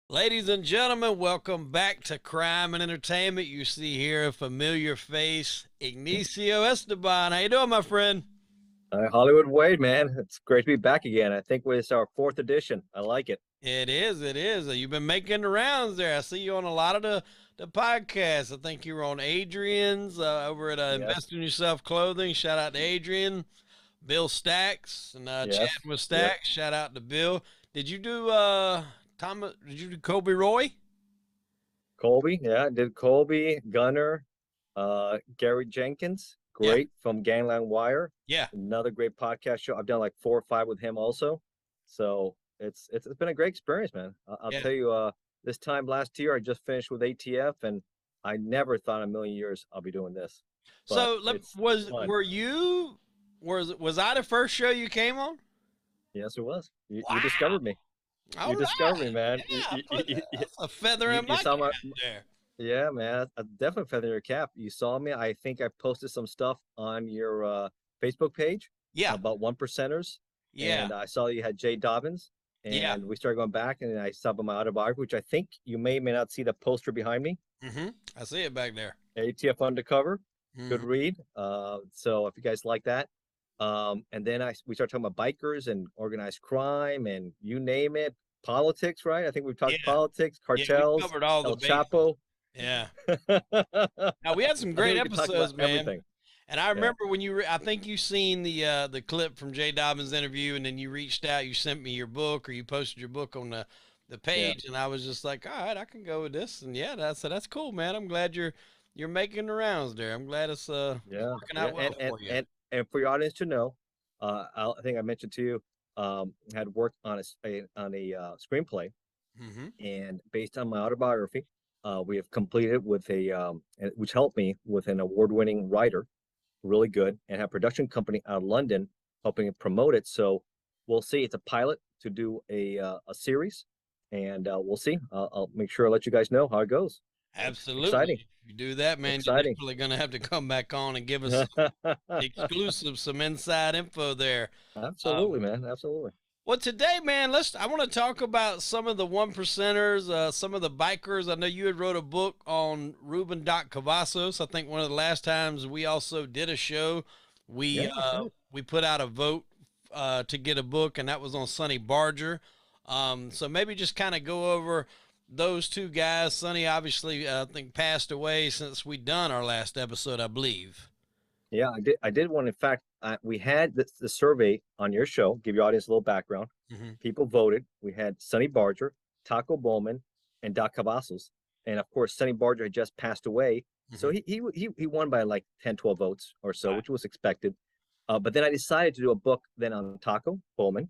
Ladies and gentlemen, welcome back to Crime and Entertainment. You see here a familiar face, Ignacio Esteban. How you doing, my friend? Hollywood Wade, man. It's great to be back again. I think it's our fourth edition. I like it. It is, it is. You've been making the rounds there. I see you on a lot of the podcasts. I think you were on Adrian's over at Yes, Invest in Yourself Clothing. Shout out to Adrian. Bill Stacks and Chad yes, with yep. Stacks. Shout out to Bill. Did you do Thomas? Did you do Kobe Roy? Colby, yeah, did Colby, Gunner, Gary Jenkins, Yeah, great from Gangland Wire. yeah. Another great podcast show. I've done like 4 or 5 with him also. So it's been a great experience, man. I'll Yeah. tell you, this time last year I just finished with ATF and I never thought in a million years I'll be doing this. But So it's was fun. were you was I the first show you came on? Yes, it was. You Wow! discovered me. All You discovered right, me, man. yeah, that's a feather in You my saw cap my there. yeah, man. I definitely feather your cap. You saw me. I think I posted some stuff on your Facebook page Yeah, about one percenters, yeah, and I saw you had Jay Dobbins, yeah. and we started going back, and I saw about my autobiography, which I think you may not see the poster behind me. I see it back there. ATF Undercover, good hmm read. So if you guys like that, and then we started talking about bikers and organized crime and you name it, politics, right? I think we've Yeah, talked politics, yeah. We cartels, covered all the El bases. Chapo. Yeah. I Now we had some think great we could talk about episodes, man. everything. And I Yeah. remember when I think you seen the clip from Jay Dobbins' interview, and then you reached out, you sent me your book, or you posted your book on the Yeah. page, and I was just like, all right, I can go with this, and yeah, that's cool, man. I'm glad you're making the rounds there. I'm glad it's Yeah. working Yeah. out well for you. And for your audience to know, I think I mentioned to you, had worked on a screenplay, hmm and based on my autobiography, we have completed with which helped me with an award-winning writer, really good, and have a production company out of London helping promote it. So we'll see. It's a pilot to do a series, and we'll see. I'll make sure I let you guys know how it goes. It's Absolutely. exciting, If you do that, man, you're exciting. definitely gonna have to come back on and give us some exclusive, some inside info there. Absolutely, man. Absolutely. Well, today, man, I want to talk about some of the one percenters, some of the bikers. I know you had wrote a book on Ruben Cavazos. I think one of the last times we also did a show, Yeah, we that's right. we put out a vote to get a book, and that was on Sonny Barger. So maybe just kind of go over those two guys. Sonny obviously, I think, passed away since we done our last episode, I believe. Yeah, I did. I did one. In fact, we had the survey on your show. Give your audience a little background. hmm People voted. We had Sonny Barger, Taco Bowman, and Doc Cavazos. And of course, Sonny Barger had just passed away. So hmm he won by like 10, 12 votes or so, Right. which was expected. But then I decided to do a book then on Taco Bowman,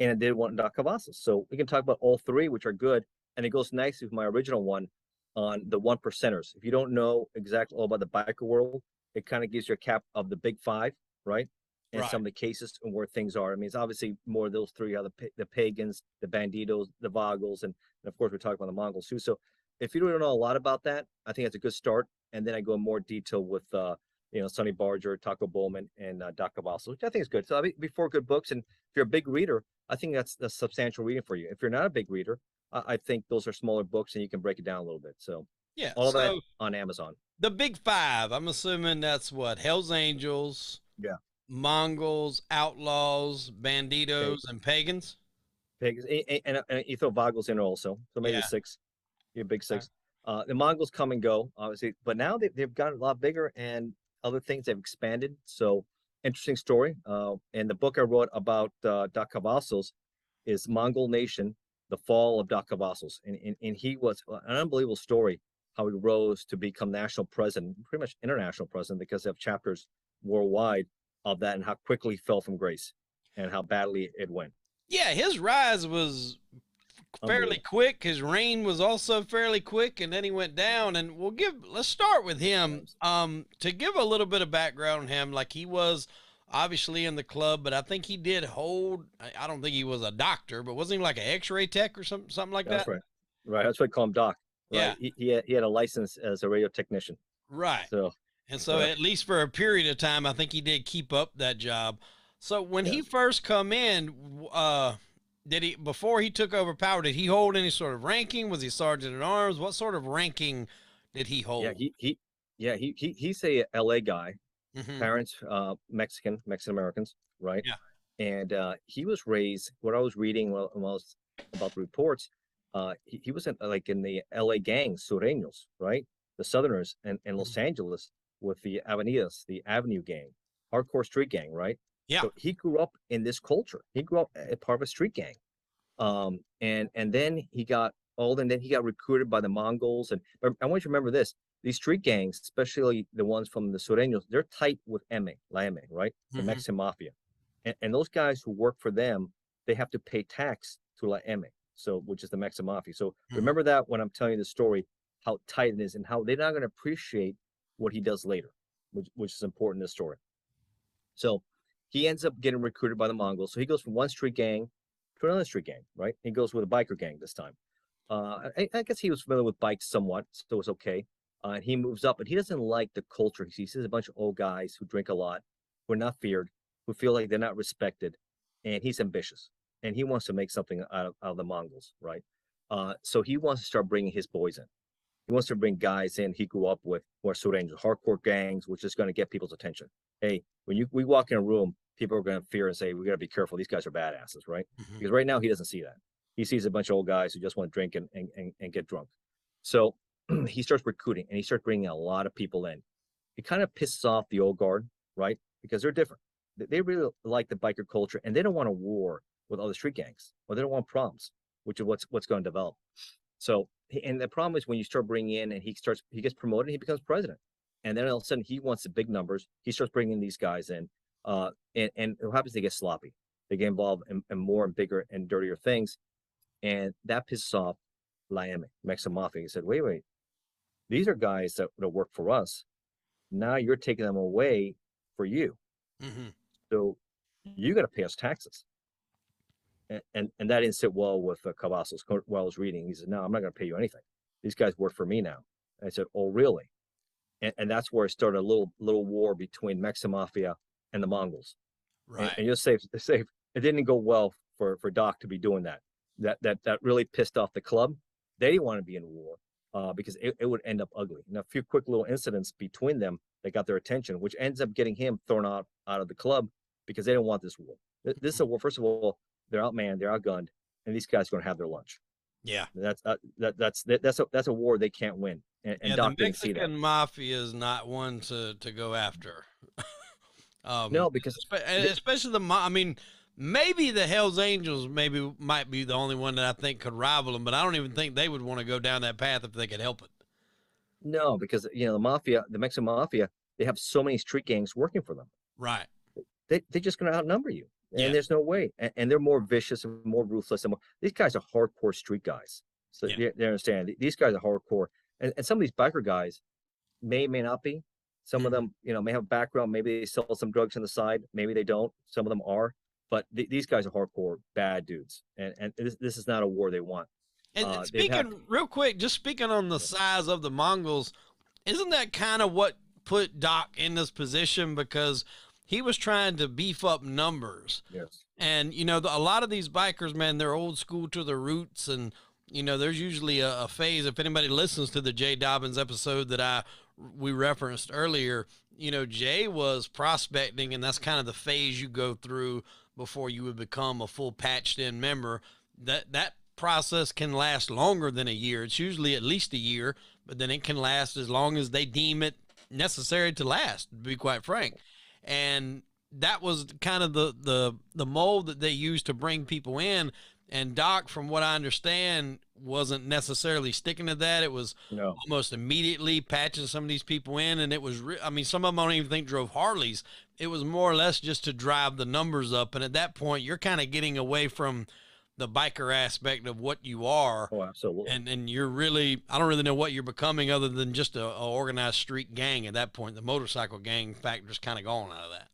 and I did one on Doc Cavazos. So we can talk about all three, which are good. And it goes nicely with my original one on the one percenters. If you don't know exactly all about the biker world, it kind of gives you a cap of the big five, right? And Right. some of the cases and where things are. I mean, it's obviously more of those three are the pagans, the banditos, the Vogels, and of course we're talking about the Mongols too. So if you don't know a lot about that, I think that's a good start. And then I go in more detail with Sonny Barger, Taco Bowman, and Doc Cavazos, which I think is good. So I mean, before good books, and if you're a big reader, I think that's substantial reading for you. If you're not a big reader, I think those are smaller books and you can break it down a little bit. So Yeah. all of that So on Amazon. the big five, I'm assuming that's what Hell's Angels, Yeah. Mongols, Outlaws, Okay. Banditos, and Pagans. Pigs and you throw Vagos in also, so maybe Yeah. six. You're big Okay. six. The Mongols come and go, obviously, but now they've gotten a lot bigger and other things have expanded. So interesting story. And the book I wrote about Doc Cavazos is Mongol Nation, the fall of Doc Cavazos, and he was an unbelievable story how he rose to become national president, pretty much international president, because they have chapters worldwide of that, and how quickly he fell from grace and how badly it went. Yeah, his rise was fairly Unbelievable. quick. His reign was also fairly quick, and then he went down. And let's start with him. To give a little bit of background on him, like he was obviously in the club, but I think he did hold. I don't think he was a doctor, but wasn't he like an X-ray tech or something like That's that? right. Right. That's why I call him Doc. Yeah, Right. He had a license as a radio technician. right. So, And so, yeah. at least for a period of time, I think he did keep up that job. So when he Yes. first come in, did he, before he took over power, did he hold any sort of ranking? Was he sergeant at arms? What sort of ranking did he Yeah, hold? he's a LA guy, Hmm. parents Mexican Americans, right? Yeah. And he was raised. What I was reading when I was about the reports, he was in, like in the LA gangs, Sureños, right? The Southerners, and Mhm. Los Angeles with the Avenidas, the Avenue gang, hardcore street gang, right? Yeah. So he grew up in this culture. He grew up a part of a street gang. And then he got old, and then he got recruited by the Mongols. And but I want you to remember this: these street gangs, especially the ones from the Sureños, they're tight with La M, right? The Hmm. Mexican mafia, and those guys who work for them, they have to pay tax to La M, so which is the Mexican mafia. So Hmm. remember that when I'm telling you the story, how tight it is, and how they're not going to appreciate what he does later, which is important in this story. So he ends up getting recruited by the Mongols. So he goes from one street gang to another street gang, right? He goes with a biker gang this time. I guess he was familiar with bikes somewhat, so it was okay. And he moves up, but he doesn't like the culture. He sees a bunch of old guys who drink a lot, who are not feared, who feel like they're not respected, and he's ambitious, and he wants to make something out of the Mongols, right? So he wants to start bringing his boys in. He wants to bring guys in he grew up with, who are Sureños, hardcore gangs, which is going to get people's attention. Hey, when we walk in a room, people are going to fear and say, we got to be careful. These guys are badasses, right? Hmm. Because right now he doesn't see that. He sees a bunch of old guys who just want to drink and get drunk. So he starts recruiting, and he starts bringing a lot of people in. It kind of pisses off the old guard, right? Because they're different. They really like the biker culture, and they don't want a war with other street gangs, or they don't want problems, which is what's going to develop. So, and the problem is when you start bringing in, and he gets promoted, he becomes president, and then all of a sudden he wants the big numbers. He starts bringing these guys in, and what happens? They get sloppy. They get involved in more and bigger and dirtier things, and that pisses off Miami, Mexican Mafia. He said, wait, these are guys that work for us. Now you're taking them away for you, Hmm. so you got to pay us taxes. And that didn't sit well with Cavazos. While I was reading, he said, "No, I'm not going to pay you anything. These guys work for me now." And I said, "Oh, really?" And that's where it started a little war between Mexican Mafia and the Mongols. And Right. you'll say it didn't go well for Doc to be doing that. That really pissed off the club. They didn't want to be in war because it would end up ugly. And a few quick little incidents between them that got their attention, which ends up getting him thrown out of the club because they didn't want this war. This is a war. First of all, they're outmanned, they're outgunned, and these guys are going to have their lunch. Yeah. That's a war they can't win, and Yeah. The Doc didn't see that. Mexican mafia is not one to go after. Um, No, because especially I mean, maybe the Hell's Angels maybe might be the only one that I think could rival them, but I don't even think they would want to go down that path if they could help it. no, because the mafia, the Mexican mafia, they have so many street gangs working for them. Right. They're just going to outnumber you, Yeah. and there's no way. And they're more vicious and more ruthless. And these guys are hardcore street guys, so Yeah. they understand. These guys are hardcore, and some of these biker guys may not be. Some of Mhm. them, may have a background. Maybe they sell some drugs on the side. Maybe they don't. Some of them are, but these guys are hardcore bad dudes, and this is not a war they want. And They've had. speaking real quick, just speaking on the size of the Mongols, isn't that kind of what put Doc in this position because he was trying to beef up numbers? Yes. And a lot of these bikers, man, they're old school to their roots, and there's usually a phase. If anybody listens to the Jay Dobbins episode that we referenced earlier, Jay was prospecting, and that's kind of the phase you go through before you would become a full patched in member. That process can last longer than a year. It's usually at least a year, but then it can last as long as they deem it necessary to last, to be quite frank. And that was kind of the mold that they used to bring people in. And Doc, from what I understand, wasn't necessarily sticking to that. It was No. almost immediately patching some of these people in, and it was I mean, some of them I don't even think drove Harleys. It was more or less just to drive the numbers up. And at that point, you're kind of getting away from the biker aspect of what you are, Oh, absolutely. and you're really, I don't really know what you're becoming other than just a organized street gang at that point. The motorcycle gang factor's kind of gone out of that.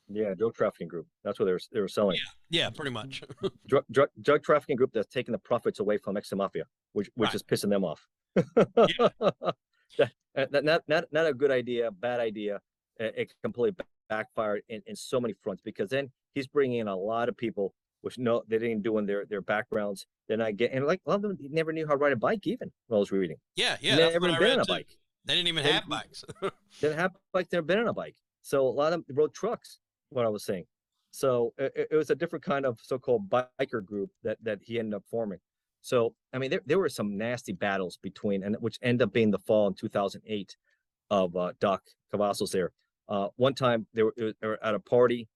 Yeah, drug trafficking group. That's what they were selling. Yeah, pretty much. Drug trafficking group that's taking the profits away from Mexican mafia, which Right. is pissing them off. Yeah. Not a good idea, bad idea. It completely backfired in so many fronts because then he's bringing in a lot of people which no, they didn't do in their backgrounds. Then I get, and like a lot of them never knew how to ride a bike even when I was reading. Yeah, yeah, that's Never what I been read on a too. bike. They didn't even They have bikes. didn't have bike, never been on a bike. So a lot of them rode trucks, what I was saying. So it was a different kind of so-called biker group that he ended up forming. So I mean, there were some nasty battles between, and which ended up being the fall in 2008 of Doc Cavazos there. One time they were at a party,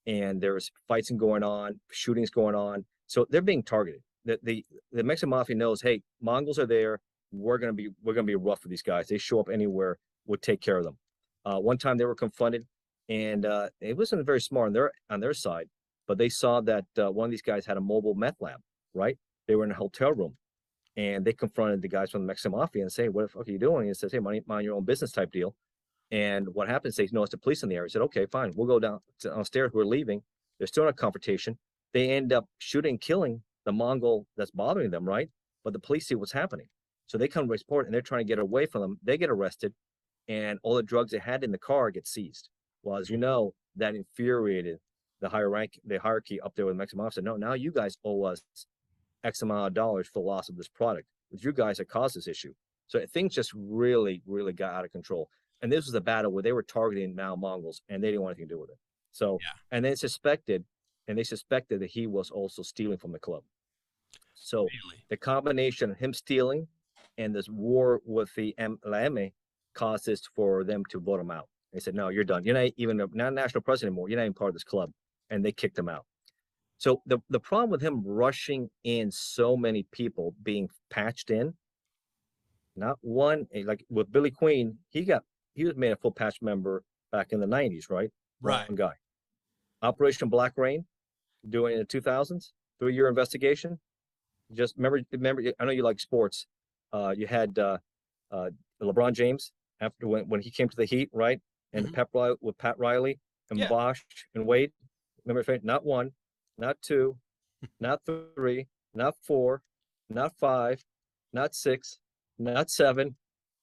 and there was fighting going on, shootings going on. So they're being targeted. The Mexican mafia knows, hey, Mongols are there. We're gonna be rough for these guys. They show up anywhere, we'll take care of them. One time they were confronted, and it wasn't very smart on their side, but they saw that one of these guys had a mobile meth lab. Right? They were in a hotel room, and they confronted the guys from the Mexican mafia and say, "What the fuck are you doing?" And he says, "Hey, mind your own business," type deal. And what happens? They know it's the police in the area. He said, "Okay, fine, we'll go downstairs. We're leaving." They're still in a confrontation. They end up shooting, killing the Mongol that's bothering them, right? But the police see what's happening, so they come to report, and they're trying to get away from them. They get arrested, and all the drugs they had in the car get seized. Well, as you know, that infuriated the hierarchy up there with the Mexican mafia. Said, "No, now you guys owe us X amount of dollars for the loss of this product. It's you guys that caused this issue." So things just really, really got out of control. And this was a battle where they were targeting now Mongols, and they didn't want anything to do with it. So, Yeah. and they suspected that he was also stealing from the club. So Really? the combination of him stealing and this war with the MLM caused this for them to vote him out. They said, "No, you're done. You're not a national president anymore. You're not even part of this club." And they kicked him out. So the problem with him rushing in so many people being patched in, not one, like with Billy Queen, he was made a full patch member back in the 90s, right? Right. One guy. Operation Black Rain, doing in the 2000s, 3-year investigation. Just remember, I know you like sports. You had LeBron James after when he came to the Heat, right? And with Pat Riley and Yeah. Bosch and Wade. Remember, not one, not two, not three, not four, not five, not six, not seven.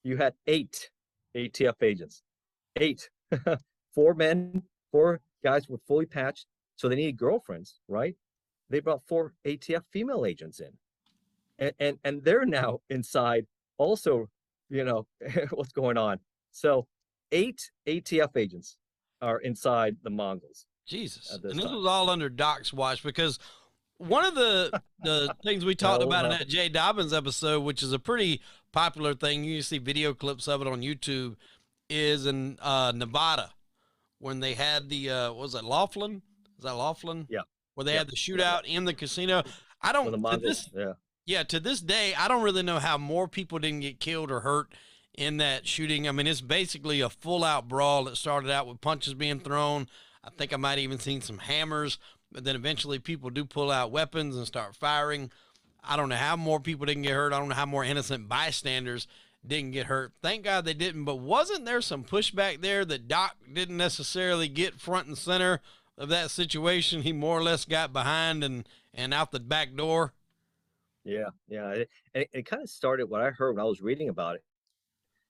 You had 8 ATF agents. 8. 4 men, 4 guys were fully patched, so they needed girlfriends, right? They brought 4 ATF female agents in, and they're now inside. Also, what's going on. So 8 ATF agents are inside the Mongols Jesus. at this And this time. was all under Doc's watch, because one of the things we talked about in that Jay Dobbins episode, which is a pretty popular thing, you see video clips of it on YouTube, is in Nevada when they had the what was it, Laughlin? Is that Laughlin? Yeah. Where they Yeah. had the shootout in the casino. I When the don't Mongols, to this day, I don't really know how more people didn't get killed or hurt in that shooting. I mean, it's basically a full out brawl that started out with punches being thrown. I think I might even seen some hammers, but then eventually people do pull out weapons and start firing. I don't know how more people didn't get hurt. I don't know how more innocent bystanders didn't get hurt. Thank God they didn't. But wasn't there some pushback there that Doc didn't necessarily get front and center of that situation? He more or less got behind and out the back door. Yeah. It kind of started, what I heard when I was reading about it.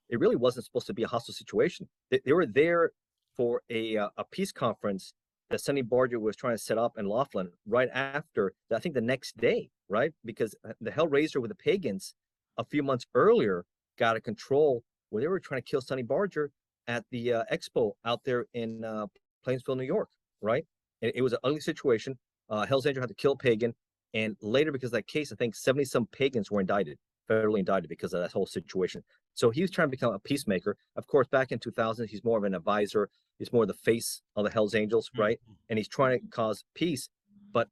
It really wasn't supposed to be a hostile situation. They were there for a peace conference that Sonny Barger was trying to set up in Laughlin right after, I think the next day, right? Because the Hellraiser with the pagans a few months earlier got out of control, where they were trying to kill Sonny Barger at the expo out there in Plainsville, New York, right? It was an ugly situation. Hell's Angel had to kill a pagan. And later, because of that case, I think 70-some pagans were federally indicted because of that whole situation. So he was trying to become a peacemaker. Of course, back in 2000, he's more of an advisor. He's more the face of the Hells Angels, right? And he's trying to cause peace. But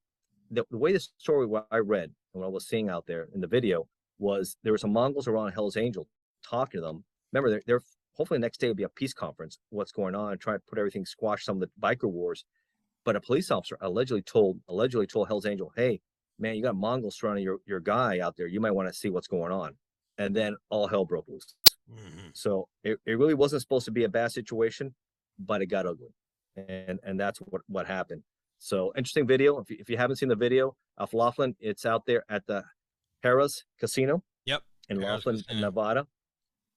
the way the story, what I read and what I was seeing out there in the video, was there were some Mongols around Hells Angel talking to them. Remember, they're hopefully the next day will be a peace conference. What's going on? And try to put everything, squash some of the biker wars. But a police officer allegedly told Hells Angel, "Hey, man, you got Mongols surrounding your guy out there. You might want to see what's going on." And then all hell broke loose. So it really wasn't supposed to be a bad situation, but it got ugly. And that's what happened. So interesting video. If you haven't seen the video of Laughlin, it's out there at the Harrah's Casino. Yep. In Laughlin, Nevada.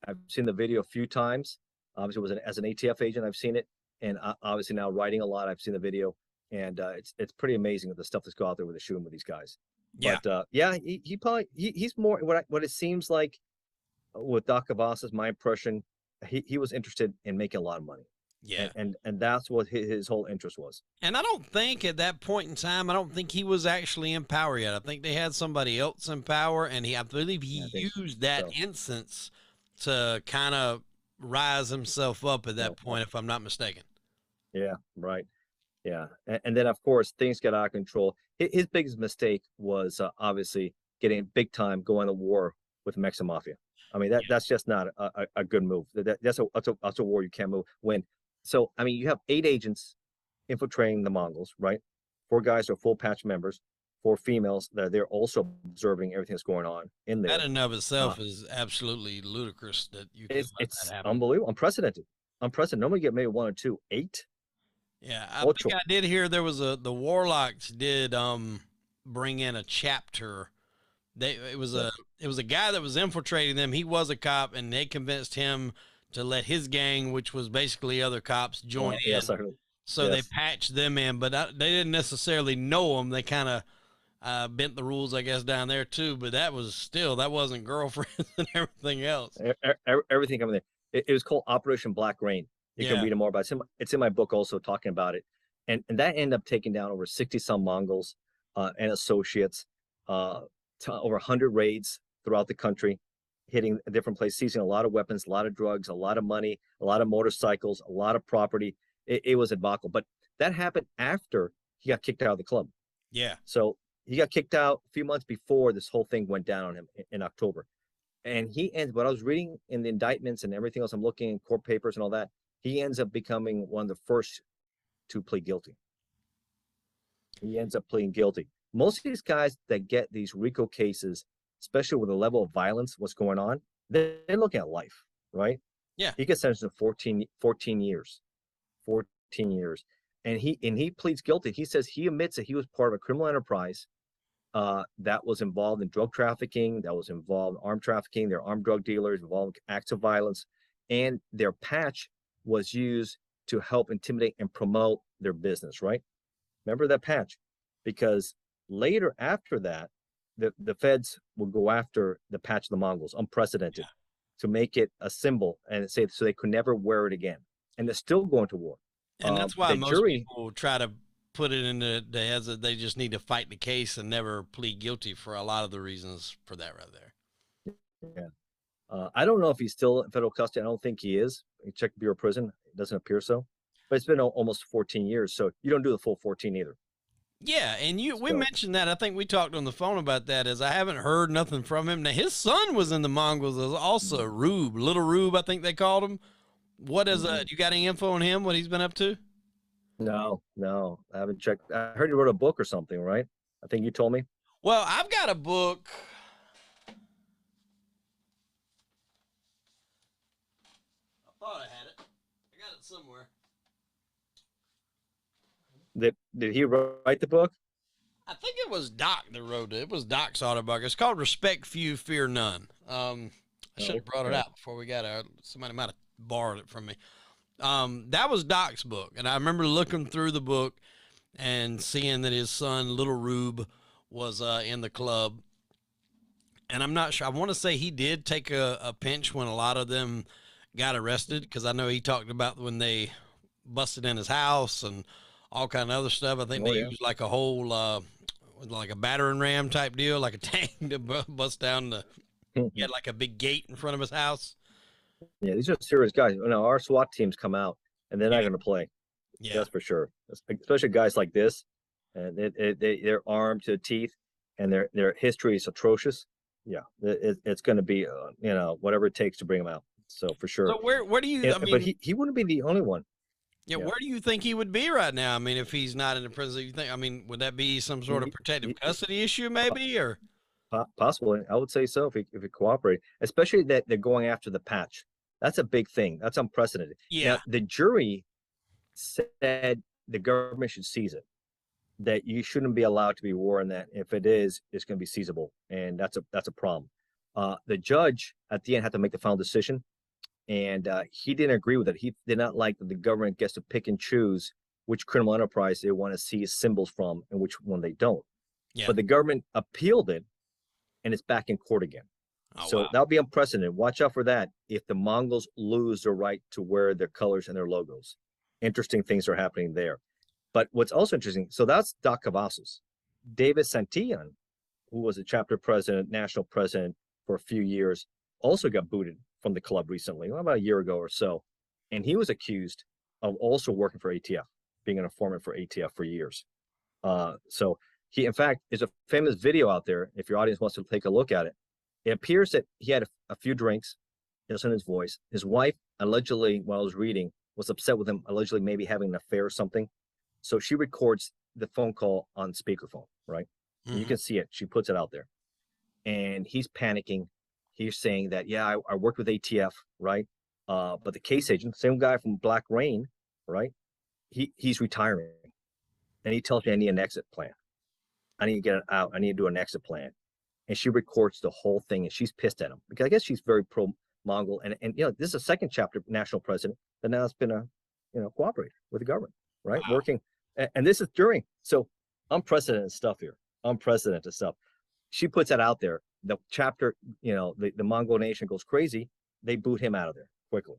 I've seen the video a few times. Obviously, as an ATF agent, I've seen it. And obviously now writing a lot, I've seen the video. and it's pretty amazing with the stuff that's go out there with the shooting with these guys. Yeah. But yeah, he probably he's more what it seems like with Doc Cavazos. My impression, he was interested in making a lot of money, Yeah. and that's what his whole interest was. And I don't think at that point in time, I don't think he was actually in power yet. I think they had somebody else in power, and I believe he used that instance to kind of rise himself up at that point, if I'm not mistaken. Yeah, right. Yeah, and then of course things got out of control. His biggest mistake was obviously getting big time going to war with the Mexican mafia. I mean that's just not a good move. That's a war you can't move when. So I mean you have 8 agents infiltrating the Mongols, right? 4 guys are full patch members, 4 females that they're also observing everything that's going on in there. That in and of itself is absolutely ludicrous that you could let It's that happen. unbelievable, unprecedented. Nobody get maybe 1 or 2, 8. Yeah, I think I did hear there was the Warlocks did bring in a chapter. It was a guy that was infiltrating them. He was a cop, and they convinced him to let his gang, which was basically other cops, join in. Yes, I heard. So they patched them in, but they didn't necessarily know them. They kind of bent the rules, I guess, down there too. But that wasn't girlfriends and everything else. Everything coming there. It was called Operation Black Rain. You can read more about it. It's in my book also talking about it. And that ended up taking down over 60 some Mongols and associates, to over 100 raids throughout the country, hitting different places, seizing a lot of weapons, a lot of drugs, a lot of money, a lot of motorcycles, a lot of property. It was a debacle. But that happened after he got kicked out of the club. Yeah. So he got kicked out a few months before this whole thing went down on him in October. And he ends, what I was reading in the indictments and everything else, I'm looking in court papers and all that, he ends up becoming one of the first to plead guilty. He ends up pleading guilty. Most of these guys that get these RICO cases, especially with the level of violence, what's going on, they're looking at life, right? Yeah. He gets sentenced to 14 years. 14 years. And he pleads guilty. He says he admits that he was part of a criminal enterprise that was involved in drug trafficking, that was involved in armed trafficking, they're armed drug dealers, involved in acts of violence, and their patch was used to help intimidate and promote their business, right? Remember that patch? Because later after that, the feds will go after the patch of the Mongols, unprecedented, to make it a symbol and say so they could never wear it again. And they're still going to war. And that's why most people try to put it in the heads that they just need to fight the case and never plead guilty for a lot of the reasons for that right there. Yeah. I don't know if he's still in federal custody. I don't think he is. You check the Bureau of Prison. It doesn't appear so. But it's been almost 14 years, so you don't do the full 14 either. Yeah, and we mentioned that. I think we talked on the phone about that, as I haven't heard nothing from him. Now, his son was in the Mongols also, Rube, Little Rube, I think they called him. What is you got any info on him, what he's been up to? No, I haven't checked. I heard he wrote a book or something, right? I think you told me. Well, I've got a book. I thought I had it. I got it somewhere. Did he write the book? I think it was Doc that wrote it. It was Doc's autobiography. It's called Respect Few, Fear None. I should have brought it out before we got out. Somebody might have borrowed it from me. That was Doc's book. And I remember looking through the book and seeing that his son, Little Rube, was in the club. And I'm not sure. I want to say he did take a pinch when a lot of them got arrested, because I know he talked about when they busted in his house and all kind of other stuff. I think they used like a whole, like a battering ram type deal, like a tank to bust down the, he had like a big gate in front of his house. Yeah, these are serious guys. No, our SWAT teams come out and they're not going to play. Yeah, that's for sure. Especially guys like this, and they're armed to the teeth, and their history is atrocious. Yeah, it's going to be whatever it takes to bring them out. So for sure. So where do you? I mean, but he wouldn't be the only one. Yeah, where do you think he would be right now? I mean, if he's not in the prison, you think? I mean, would that be some sort of protective custody issue, maybe, or? Possibly, I would say so if he cooperated. Especially that they're going after the patch. That's a big thing. That's unprecedented. Yeah. Now, the jury said the government should seize it. That you shouldn't be allowed to be war in that. If it is, it's going to be seizable, and that's a problem. The judge at the end had to make the final decision, and he didn't agree with it. He did not like that the government gets to pick and choose which criminal enterprise they want to see symbols from and which one they don't. Yeah. But the government appealed it, and it's back in court again. Oh, So wow. that'll be unprecedented. Watch out for that if the Mongols lose the right to wear their colors and their logos. Interesting things are happening there. But what's also interesting, so that's Doc Cavazos. David Santillan, who was a chapter president, national president for a few years, also got booted from the club recently, about a year ago or so. And he was accused of also working for ATF, being an informant for ATF for years. So he, in fact, is a famous video out there. If your audience wants to take a look at it, it appears that he had a few drinks, just in his voice. His wife, allegedly, while I was reading, was upset with him, allegedly maybe having an affair or something. So she records the phone call on speakerphone, right? Mm-hmm. You can see it. She puts it out there. And he's panicking. He's saying that, yeah, I worked with ATF, right? But the case agent, same guy from Black Rain, right? He's retiring. And he tells me I need an exit plan. I need to get out. I need to do an exit plan. And she records the whole thing, and she's pissed at him because I guess she's very pro-Mongol. And you know, this is a second chapter national president that now has been a cooperator with the government, right? Wow. Working, and this is during, so unprecedented stuff here, unprecedented stuff. She puts that out there. The chapter, the Mongol nation goes crazy. They boot him out of there quickly.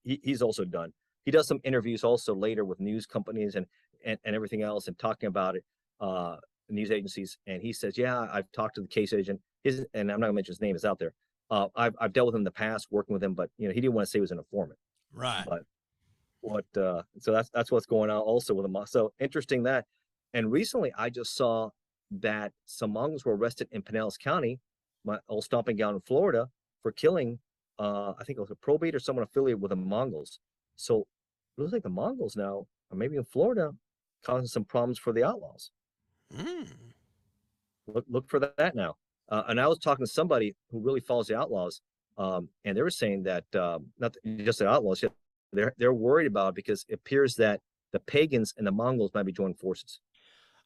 He's also done. He does some interviews also later with news companies and everything else, and talking about it. News agencies, and he says, yeah, I've talked to the case agent, and I'm not gonna mention his name, is out there. I've dealt with him in the past, working with him, but he didn't want to say he was an informant, right? But so that's what's going on also with him. So interesting that. And recently I just saw that some Mongols were arrested in Pinellas County, my old stomping ground in Florida, for killing I think it was a probate or someone affiliated with the Mongols. So it looks like the Mongols now are maybe in Florida causing some problems for the Outlaws. Look for that now. And I was talking to somebody who really follows the Outlaws, and they were saying that not just the Outlaws, they're worried about it because it appears that the pagans and the Mongols might be joining forces.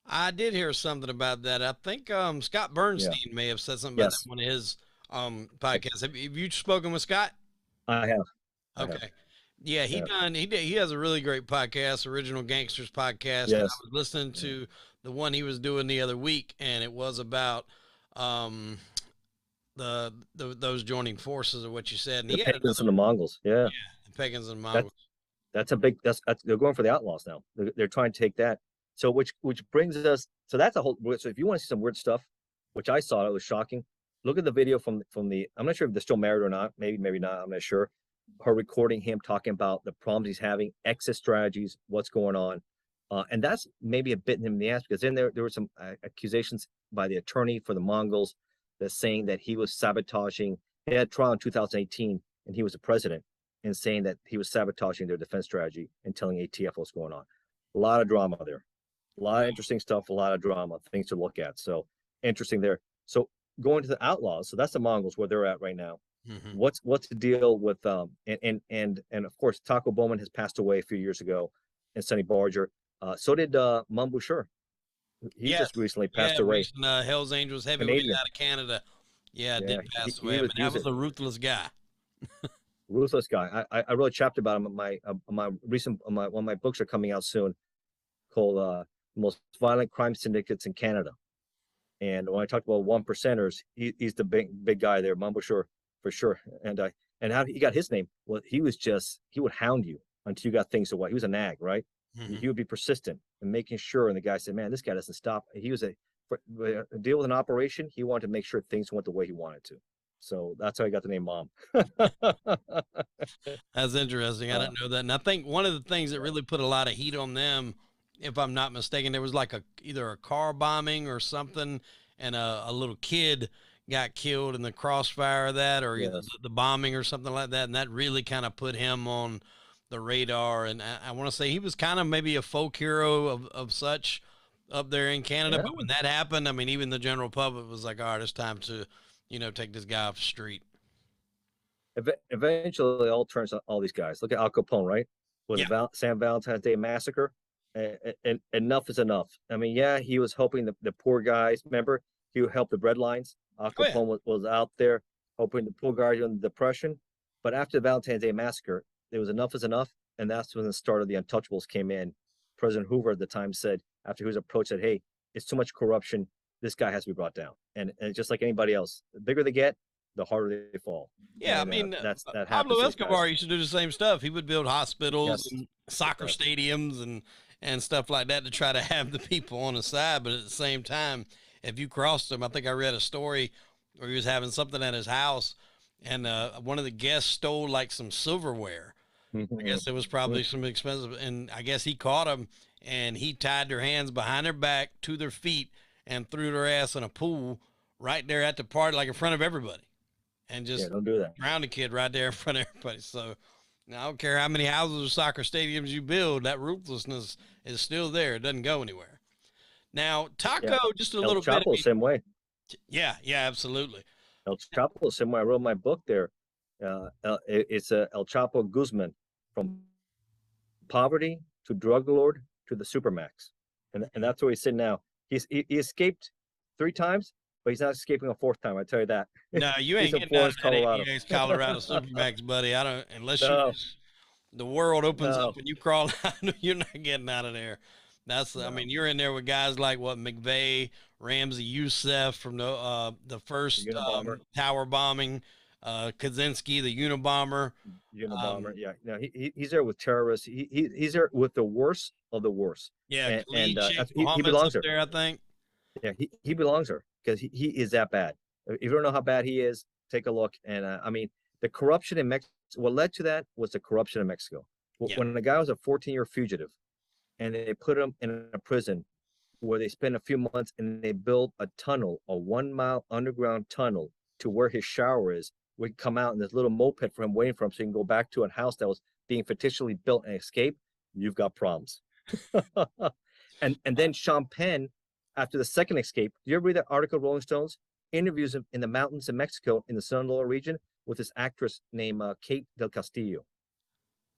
I did hear something about that. I think Scott Bernstein may have said something about that in one of his podcasts. Have you spoken with Scott? I have. Okay. Yeah, he has a really great podcast, Original Gangsters podcast. Yes. And I was listening to the one he was doing the other week, and it was about those joining forces, or what you said. And the pagans and the Mongols. Yeah, the pagans and Mongols. That's they're going for the Outlaws now. They're trying to take that. So which brings us. So that's a whole. So if you want to see some weird stuff, which I saw, it was shocking. Look at the video from the. I'm not sure if they're still married or not. Maybe not. I'm not sure. Her recording him talking about the problems he's having, exit strategies, what's going on. And that's maybe a bit in him in the ass, because then there were some accusations by the attorney for the Mongols that's saying that he was sabotaging. He had a trial in 2018 and he was the president, and saying that he was sabotaging their defense strategy and telling ATF what's going on. A lot of drama there, a lot of interesting stuff, a lot of drama, things to look at. So interesting there. So going to the Outlaws, so that's the Mongols where they're at right now. Mm-hmm. What's the deal with and of course Taco Bowman has passed away a few years ago, and Sonny Barger. So did Boucher. He just recently passed away. Recent, Hell's Angels heavyweight out of Canada. Did pass away. But that was a ruthless guy. Ruthless guy. I wrote a chapter about him. My recent one of my books are coming out soon, called Most Violent Crime Syndicates in Canada. And when I talked about 1%ers, he's the big guy there, Boucher, for sure. And how he got his name? Well, he would hound you until you got things away. He was a nag, right? Mm-hmm. He would be persistent and making sure. And the guy said, "Man, this guy doesn't stop." He was a deal with an operation. He wanted to make sure things went the way he wanted to. So that's how I got the name Mom. That's interesting. I didn't know that. And I think one of the things that really put a lot of heat on them, if I'm not mistaken, there was like either a car bombing or something, and a little kid got killed in the crossfire of that, or either the bombing or something like that. And that really kind of put him on the radar. And I want to say he was kind of maybe a folk hero of such up there in Canada. But when that happened, I mean, even the general public was like, all right, it's time to, take this guy off the street. Eventually, it all turns on all these guys. Look at Al Capone, right? With the San Valentine's Day massacre. And enough is enough. I mean, he was helping the poor guys. Remember, he helped the bread lines. Al Capone was out there helping the poor guys during the Depression. But after the Valentine's Day massacre, there was enough is enough. And that's when the start of the Untouchables came in. President Hoover at the time said, after he was approached, said, "Hey, it's too much corruption. This guy has to be brought down." And just like anybody else, the bigger they get, the harder they fall. Yeah, I And mean, that happens Pablo to these guys. Escobar used to do the same stuff. He would build hospitals Yes. and soccer Yes. stadiums and stuff like that to try to have the people on his side. But at the same time, if you crossed him, I think I read a story where he was having something at his house, and one of the guests stole like some silverware. I guess it was probably some expensive, and I guess he caught him, and he tied their hands behind their back to their feet and threw their ass in a pool right there at the party, like in front of everybody, and just Don't do that. drowned a kid right there in front of everybody. So now, I don't care how many houses or soccer stadiums you build, that ruthlessness is still there. It doesn't go anywhere. Now, Taco, just a little Chapo, bit. same way. Yeah, absolutely. El Chapo, same way. I wrote my book there. It's El Chapo Guzman, from poverty to drug lord to the supermax, and that's where he's sitting now. He escaped 3 times, but he's not escaping a 4th time. I tell you that. No, you ain't getting out of that Colorado supermax, buddy. I don't, unless the world opens up and you crawl out, you're not getting out of there. That's, I mean, you're in there with guys like McVeigh, Ramsey Youssef from the first tower bombing, Kaczynski, the Unabomber. Yeah. No, he's there with terrorists. He's there with the worst of the worst. Yeah, and he belongs there. I think. Yeah, he belongs there because he is that bad. If you don't know how bad he is, take a look. And I mean, the corruption in Mexico. What led to that was the corruption in Mexico. When the guy was a 14-year fugitive, and they put him in a prison where they spent a few months, and they built a tunnel, a 1-mile underground tunnel to where his shower is. We come out in this little moped for him, waiting for him, so he can go back to a house that was being fictitiously built and escape. You've got problems. and then Sean Penn, after the second escape, do you ever read that article, Rolling Stones? Interviews him in the mountains in Mexico, in the Sinaloa region, with this actress named Kate del Castillo.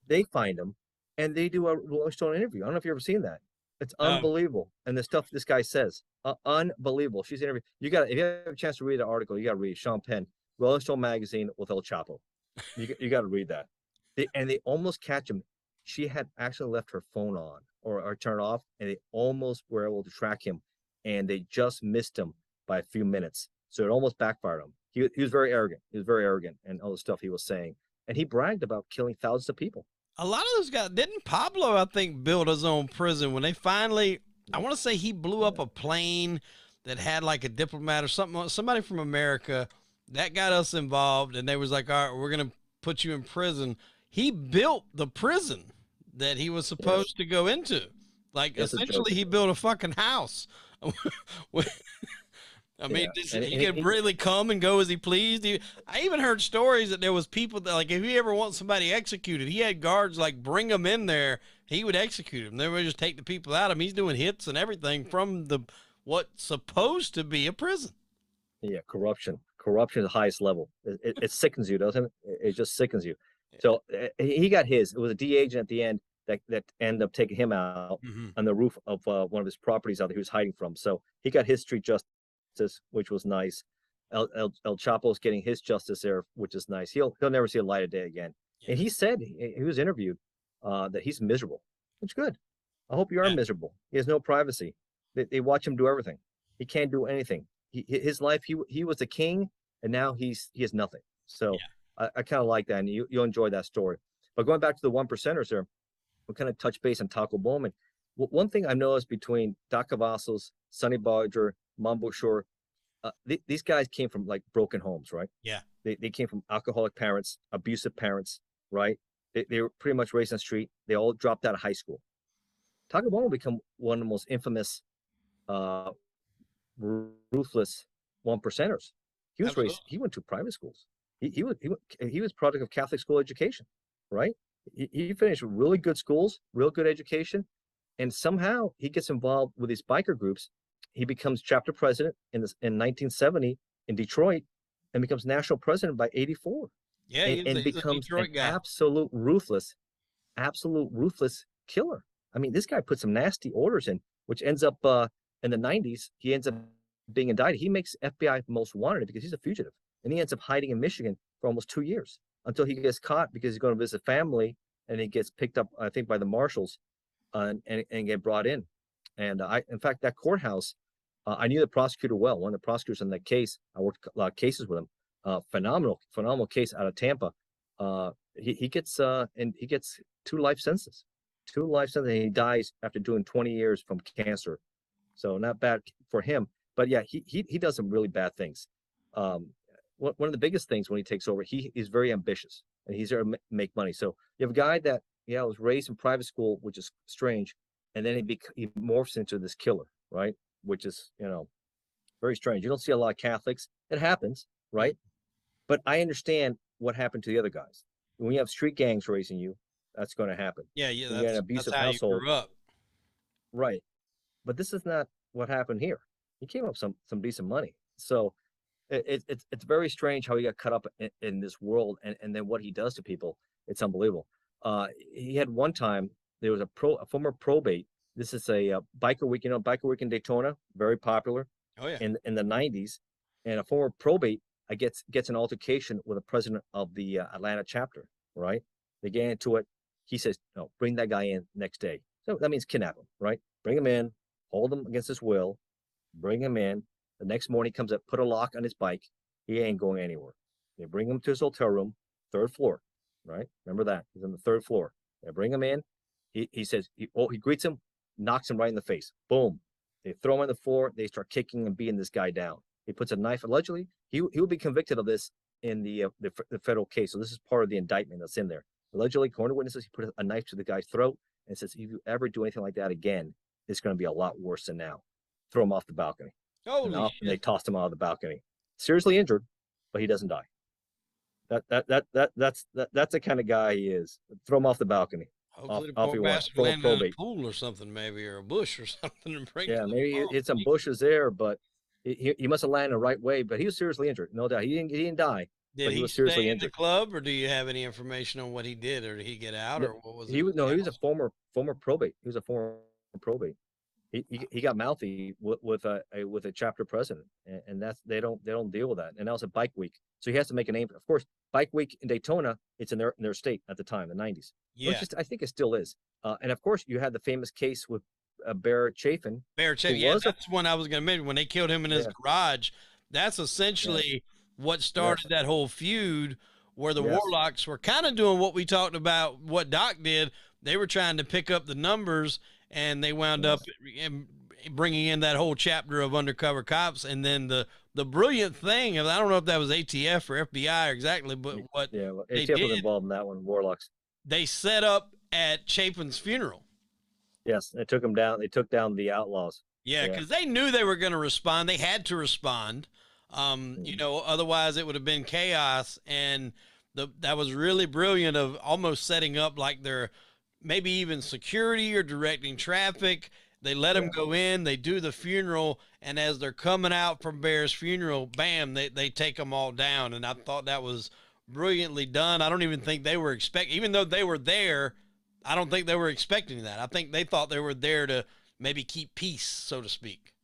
They find him, and they do a Rolling Stone interview. I don't know if you've ever seen that. It's unbelievable. And the stuff this guy says, unbelievable. She's interviewed. If you have a chance to read the article, you got to read Sean Penn, Rolling Stone magazine with El Chapo. You got to read that. They almost catch him. She had actually left her phone on or turned off, and they almost were able to track him, and they just missed him by a few minutes. So it almost backfired him. He was very arrogant. He was very arrogant, and all the stuff he was saying. And he bragged about killing thousands of people. A lot of those guys, didn't Pablo, I think, build his own prison when they finally, I want to say he blew up a plane that had like a diplomat or somebody from America that got us involved, and they was like, all right, we're going to put you in prison. He built the prison that he was supposed to go into. Like, essentially, he built a fucking house. I mean, he could really come and go as he pleased. I even heard stories that there was people that, like, if he ever wants somebody executed, he had guards, like, bring them in there. He would execute them. They would just take the people out of him. He's doing hits and everything from what's supposed to be a prison. Yeah, corruption at the highest level. It sickens you, doesn't it? It just sickens you. So he got his. It was a DEA agent at the end that ended up taking him out on the roof of one of his properties out there he was hiding from. So he got his street justice, which was nice. El Chapo's getting his justice there, which is nice. He'll never see a light of day again. Yeah. And he said, he was interviewed, that he's miserable. Which is good. I hope you are miserable. He has no privacy. They watch him do everything. He can't do anything. His life, he was the king, and now he has nothing. So I kind of like that, and you'll enjoy that story. But going back to the 1%ers there, we'll kind of touch base on Taco Bowman. One thing I've noticed between Doc Cavazos, Sonny Barger, Boucher, these guys came from like broken homes, right? Yeah. They came from alcoholic parents, abusive parents, right? They were pretty much raised on the street. They all dropped out of high school. Taco Bowman become one of the most infamous, ruthless 1%ers. He went to private schools. He was product of Catholic school education, right? He finished really good schools, real good education, and somehow he gets involved with these biker groups. He becomes chapter president in 1970 in Detroit, and becomes national president by 84. Yeah, and becomes an absolute ruthless killer. I mean, this guy put some nasty orders in, which ends up in the 90s. He ends up being indicted. He makes FBI most wanted because he's a fugitive, and he ends up hiding in Michigan for almost 2 years until he gets caught because he's going to visit family, and he gets picked up, I think, by the marshals and get brought in. And in fact, that courthouse, I knew the prosecutor well. One of the prosecutors in that case, I worked a lot of cases with him. Phenomenal case out of Tampa. He gets and he gets 2 life sentences, 2 life sentences. And he dies after doing 20 years from cancer. So not bad for him. But yeah, he does some really bad things. One of the biggest things when he takes over, he is very ambitious and he's there to make money. So you have a guy that was raised in private school, which is strange, and then he morphs into this killer, right? Which is very strange. You don't see a lot of Catholics. It happens, right? But I understand what happened to the other guys. When you have street gangs raising you, that's going to happen. Yeah, yeah, When you got an that's abusive how household, you grew up. right? But this is not what happened here. He came up some decent money. So it's very strange how he got cut up in this world, and then what he does to people. It's unbelievable. He had one time, there was a former probate. This is a biker week, biker week in Daytona, very popular Oh yeah. in the 90s, and a former probate gets an altercation with the president of the Atlanta chapter, right? They get into it. He says, no, bring that guy in next day. So that means kidnap him, right? Bring him in, hold him against his will, bring him in. The next morning he comes up, put a lock on his bike. He ain't going anywhere. They bring him to his hotel room, 3rd floor, right? Remember that. He's on the 3rd floor. They bring him in. He says, he greets him, knocks him right in the face. Boom. They throw him on the floor. They start kicking and beating this guy down. He puts a knife. Allegedly, he will be convicted of this in the federal case. So this is part of the indictment that's in there. Allegedly, according to witnesses, he put a knife to the guy's throat and says, if you ever do anything like that again, it's going to be a lot worse than now. Throw him off the balcony. Holy And shit. they tossed him out of the balcony. Seriously injured, but he doesn't die. That's the kind of guy he is. Throw him off the balcony. Hopefully the Off poor he went. bastard Full of landed in a probate. pool or something, maybe, or a bush or something, and break Yeah, his maybe he arm. hit some bushes there, but he must have landed the right way. But he was seriously injured, no doubt. He didn't die, Did but he he was stay seriously in the injured. club, or do you have any information on what he did, or did he get out, No, or what was it? he was no, he was a former probate. He was a former probate. He got mouthy with a chapter president, and that's they don't deal with that. And that was a bike week, so he has to make a name. Of course, bike week in Daytona, it's in their state at the time, the 90s, Yeah, I think it still is. And of course, you had the famous case with Bear Chafin, Bear who Chip. Yeah, was a that's one I was going to mention. When they killed him in his yeah, garage, that's yes, essentially what yes, started that whole feud, where the yes, Warlocks were kind of doing what we talked about, what Doc did. They were trying to pick up the numbers, and they wound up yes, bringing in that whole chapter of undercover cops. And then the brilliant thing, I don't know if that was ATF or FBI or exactly, but what yeah. Well, they ATF was did, involved in that one. Warlocks. they set up at Chapin's funeral. Yes, they took him down. They took down the Outlaws. Yeah, Yeah. because they knew they were going to respond. They had to respond. Mhm. Otherwise it would have been chaos. And that was really brilliant of almost setting up like their maybe even security or directing traffic. They let them Yeah. go in, they do the funeral, and as they're coming out from Bear's funeral, bam, they take them all down. And I thought that was brilliantly done. I don't even think they were expecting, even though they were there, I don't think they were expecting that. I think they thought they were there to maybe keep peace, so to speak.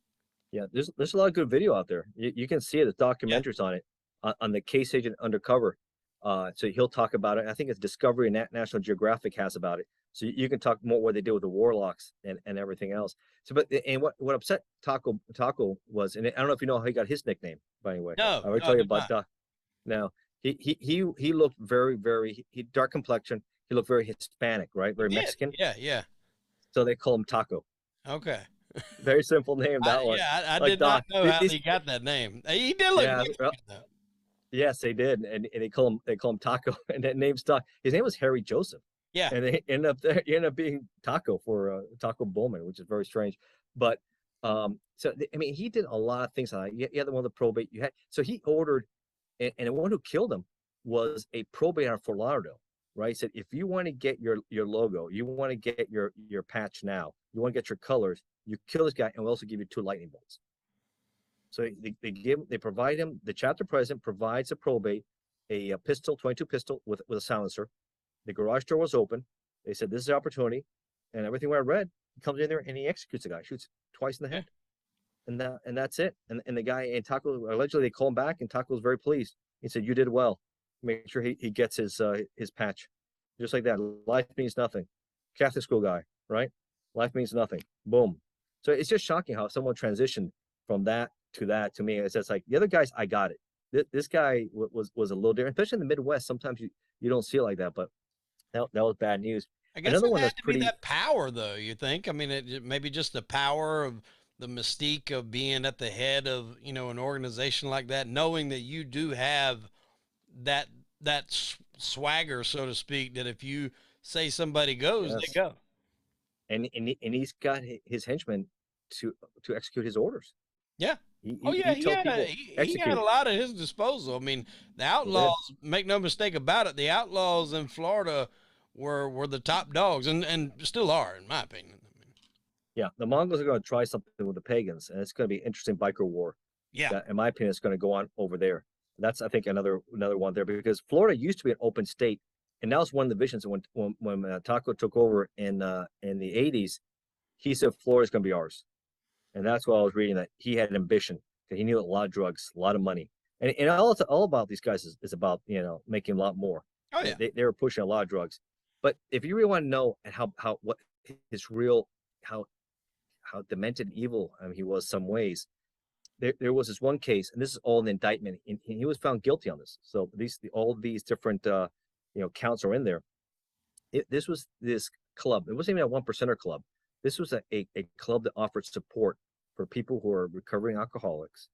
Yeah, there's a lot of good video out there. You can see it. There's Yeah. documentaries on it, on the case agent undercover. So he'll talk about it. I think it's Discovery and National Geographic has about it. So you can talk more what they did with the Warlocks and everything else. So, but and what upset Taco was, and I don't know if you know how he got his nickname. By the way, No, I already no, I tell you did about not. Doc. Now he looked very he dark complexion. He looked very Hispanic, right? He Very did. Mexican. Yeah, yeah. So they call him Taco. Okay. Very simple name, that one. I Like did not Doc. know how he got that name. He did look Yeah, Mexican, though. yes, they did, and they call him Taco, and that name's Doc. His name was Harry Joseph, Yeah. and they end up being Taco for Taco Bowman, which is very strange. But I mean, he did a lot of things. You had the one with the probate. You had so he ordered, and the one who killed him was a probate out of Fort Lauderdale, right? He said, if you want to get your logo, you want to get your patch now, you want to get your colors, you kill this guy, and we'll also give you 2 lightning bolts. So they provide him, the chapter president provides a probate, a pistol, 22 pistol with a silencer. The garage door was open. They said, this is the opportunity. And everything I read, he comes in there and he executes the guy, shoots twice in the Yeah. head. And that's it. And the guy, and Taco, allegedly they call him back, and Taco was very pleased. He said, you did well. Make sure he gets his patch. Just like that. Life means nothing. Catholic school guy, right? Life means nothing. Boom. So it's just shocking how someone transitioned from that to that. To me, it's just like the other guys, I got it. This guy was a little different, especially in the Midwest. Sometimes you don't see it like that, but that was bad news. I guess Another it one had that's to be pretty, that power, though. You think? I mean, maybe just the power of the mystique of being at the head of an organization like that, knowing that you do have that swagger, so to speak. That if you say somebody goes, they yes. go. And he's got his henchmen to execute his orders. Yeah. He Oh he, yeah, he tells people he had execute. a lot at his disposal. I mean, the He did. Outlaws, make no mistake about it, the Outlaws in Florida were the top dogs, and still are, in my opinion. I mean, Yeah, the Mongols are going to try something with the pagans, and it's going to be an interesting biker war. yeah, That, in my opinion, is going to go on over there. That's, I think, another one there, because Florida used to be an open state, and that was one of the visions. When Taco took over in the '80s, he said Florida's going to be ours, and that's what I was reading, that he had an ambition, because he knew a lot of drugs, a lot of money, and all about these guys is about making a lot more. oh yeah, They were pushing a lot of drugs, but if you really want to know how what his real how demented and evil he was some ways. There was this one case, and this is all an indictment, and he was found guilty on this. So all these different counts are in there. This was this club. It wasn't even a 1%er club. This was a club that offered support for people who are recovering alcoholics,